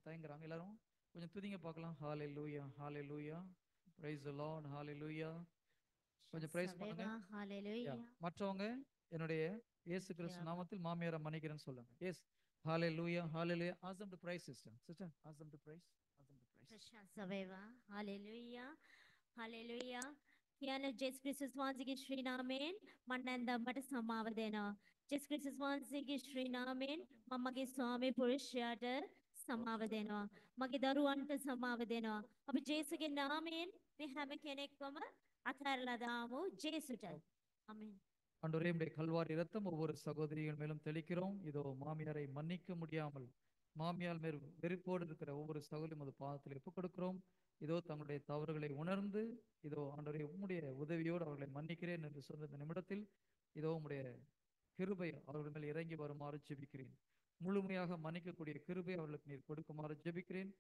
தயங்குறாங்க. எல்லாரும் கொஞ்சம் துதிங்க பார்க்கலாம். ஹalleluya, ஹalleluya, praise the Lord, hallelujah. கொஞ்சம் ப்ரைஸ் பண்ணுங்க. ஹalleluya. மற்றவங்க என்னுடைய இயேசு கிறிஸ்து நாமத்தில் மாமியாரை மன்னிக்கிறேன்னு சொல்லுங்க. Yes, hallelujah, hallelujah. Ask them to praise, sister. Ask them to praise. ප්‍රශංසා වේවා. Hallelujah, hallelujah. කියන ජේසුස් ක්‍රිස්තුස් වහන්සේගේ ශ්‍රී නාමයෙන් මම නැන්දම්මට සමාව දෙනවා. ජේසුස් ක්‍රිස්තුස් වහන්සේගේ ශ්‍රී නාමයෙන් මම මගේ ස්වාමී පුරුෂයාට සමාව දෙනවා. මගේ දරුවන්ට සමාව දෙනවා. අපි ජේසුගේ නාමයෙන් මේ හැම කෙනෙක්වම අත්හැරලා දාමු ජේසුට. ආමෙන්. ஆண்டவரே, உம்முடைய கல்வாரி இரத்தம் ஒவ்வொரு சகோதரிகள் மேலும் தெளிக்கிறோம். இதோ மாமியாரை மன்னிக்க முடியாமல் மாமியார் மேல் வெறுப்போடு இருக்கிற ஒவ்வொரு சகோதரியும் அது பாதத்தில் ஒப்புக் கொடுக்கிறோம். இதோ தங்களுடைய தவறுகளை உணர்ந்து இதோ ஆண்டவரே உம்முடைய உதவியோடு அவர்களை மன்னிக்கிறேன் என்று சொன்ன இந்த நிமிடத்தில் இதோ உம்முடைய கிருபை அவர்கள் மேல் இறங்கி வருமாறு ஜெபிக்கிறேன். முழுமையாக மன்னிக்கக்கூடிய கிருபை அவர்களுக்கு நீர் கொடுக்குமாறு ஜெபிக்கிறேன்.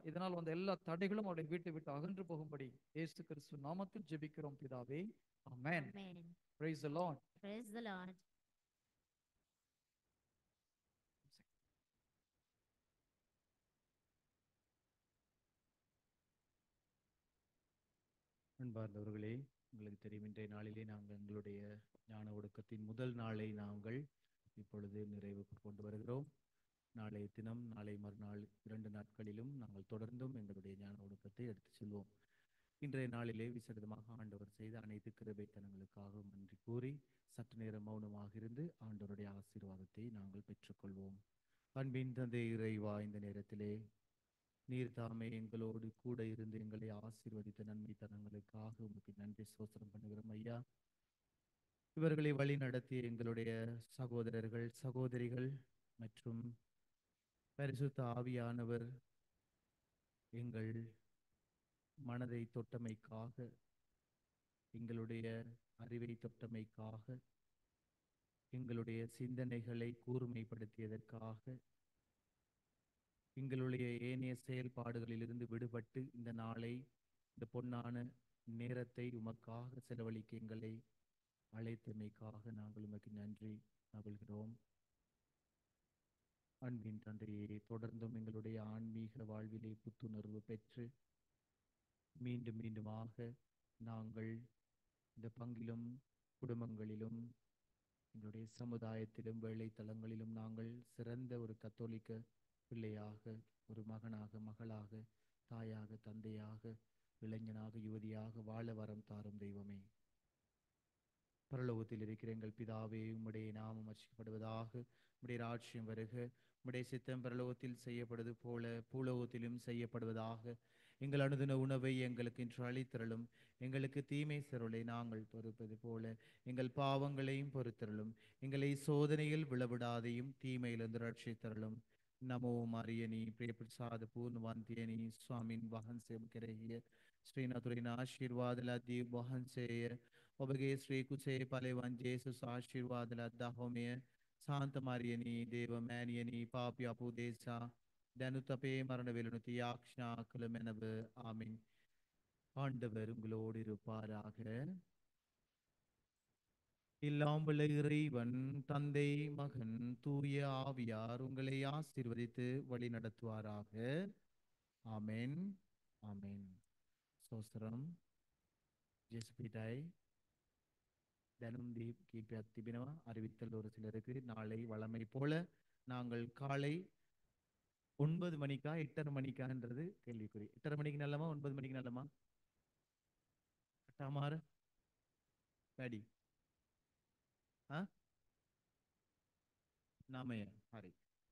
இதனால் வந்த எல்லா தடைகளும் அவருடைய வீட்டை விட்டு அகன்று போகும்படி இயேசு கிறிஸ்து நாமத்தில் ஜெபிக்கிறோம் பிதாவே. ஆமென். Praise the Lord. Praise the Lord. அன்பார்ந்தவர்களே, உங்களுக்கு தெரியும் இன்றைய நாளிலே நாங்கள் எங்களுடைய ஞான ஒடுக்கத்தின் முதல் நாளை நாங்கள் இப்பொழுது நிறைவுக்கு கொண்டு வருகிறோம். நாளைய தினம், நாளை மறுநாள் 2 நாட்களிலும் நாங்கள் தொடர்ந்தும் எங்களுடைய ஞான ஒடுக்கத்தை எடுத்துச் செல்வோம். இன்றைய நாளிலே விசேடமாக ஆண்டவர் செய்த அனைத்து கிருபைத்தனங்களுக்காக நன்றி கூறி சற்று நேரம் மௌனமாக இருந்து ஆண்டவருடைய ஆசீர்வாதத்தை நாங்கள் பெற்றுக்கொள்வோம். அன்பின் தந்தை இறைவா, இந்த நேரத்திலே நீர் தாமே எங்களோடு கூட இருந்து எங்களை ஆசீர்வதித்த நன்மைத்தனங்களுக்காக உமக்கு நன்றி ஸ்தோத்திரம் பண்ணுகிறோம் ஐயா. இவர்களை வழி நடத்திய எங்களுடைய சகோதரர்கள், சகோதரிகள் மற்றும் பரிசுத்த ஆவியானவர் எங்கள் மனதை தொட்டமைக்காக, எங்களுடைய அறிவை தொட்டமைக்காக, எங்களுடைய சிந்தனைகளை கூர்மைப்படுத்தியதற்காக, எங்களுடைய ஏனைய செயல்பாடுகளிலிருந்து விடுபட்டு இந்த நாளை, இந்த பொன்னான நேரத்தை உமக்காக செலவழிக்க எங்களை அழைத்தமைக்காக நாங்கள் உமக்கு நன்றி நல்கிறோம். அன்பின் தந்தையே, தொடர்ந்தும் எங்களுடைய ஆன்மீக வாழ்விலே புத்துணர்வு பெற்று மீண்டும் மீண்டுமாக நாங்கள் இந்த பங்கிலும் குடும்பங்களிலும் எங்களுடைய சமுதாயத்திலும் வேலைத்தலங்களிலும் நாங்கள் சிறந்த ஒரு கத்தோலிக்க பிள்ளையாக, ஒரு மகனாக, மகளாக, தாயாக, தந்தையாக, இளைஞனாக, யுவதியாக வாழ வரம் தாரும் தெய்வமே. பரலோகத்தில் இருக்கிற எங்கள் பிதாவே, உம்முடைய நாமம் அர்ச்சிக்கப்படுவதாக, உம்முடைய ராஜ்யம் வருக, உம்முடைய சித்தம் பரலோகத்தில் செய்யப்படுவது போல பூலோகத்திலும் செய்யப்படுவதாக. எங்கள் அனுதின உணவை எங்களுக்கு இன்று அளித்தருளும். எங்களுக்கு தீமை செருளை நாங்கள் பொறுப்பது போல எங்கள் பாவங்களையும் பொறுத்தருளும். எங்களை சோதனையில் விழவிடாதையும் தீமையிலிருந்து ரட்சித்தருளும். नमो मारियनी प्रिय प्रसाद पूर्णवंतियनी स्वामीन वाहन से करेहिए श्रीनाथुरीन आशीर्वाद लदी वाहन से ಒಬಗೆ ಶ್ರೀ ಕುಸೆ ಪಲೆವನ್ ಜೇಸುಸ್ ಆಶೀರ್ವಾದ ಲದ್ದ ಹೋಮೆ ಶಾಂತ ಮಾರಿಯನಿ ದೇವ ಮ್ಯಾನಿಯನಿ ಪಾಪಿ ಅಪುದೇಶ தனுதபே மரணவேலனு தியாக்ஷா குலமெனவு ஆமீன். ஆண்டவர் உங்களோடு இருப்பாராக. எல்லாம் வல்ல இறைவன் தந்தை, மகன், தூய ஆவியார் உங்களை ஆசீர்வதித்து வழி நடத்துவாராக. ஆமென் ஆமென். சோஸ்திரம் ஜெஸ்பிடாய் தனும் தீப் கீபி அத்திபினவா அறிவித்தல் ஒரு சிலருக்கு நாளை வழமை போல நாங்கள் காலை 9 மணிக்கா 8:30 மணிக்கான்றது கேள்விக்குறி. 8:30 மணிக்கு நல்லமா 9 மணிக்கு நல்லமா? கட்டாமாறு பேடி நாமைய ஹரி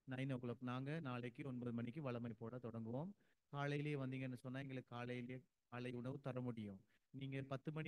9 o'clock நாங்கள் நாளைக்கு 9 மணிக்கு வழமை போட தொடங்குவோம். காலையிலேயே வந்தீங்கன்னு சொன்னால் எங்களுக்கு காலையிலேயே காலை உணவு தர முடியும். நீங்கள் 10 மணி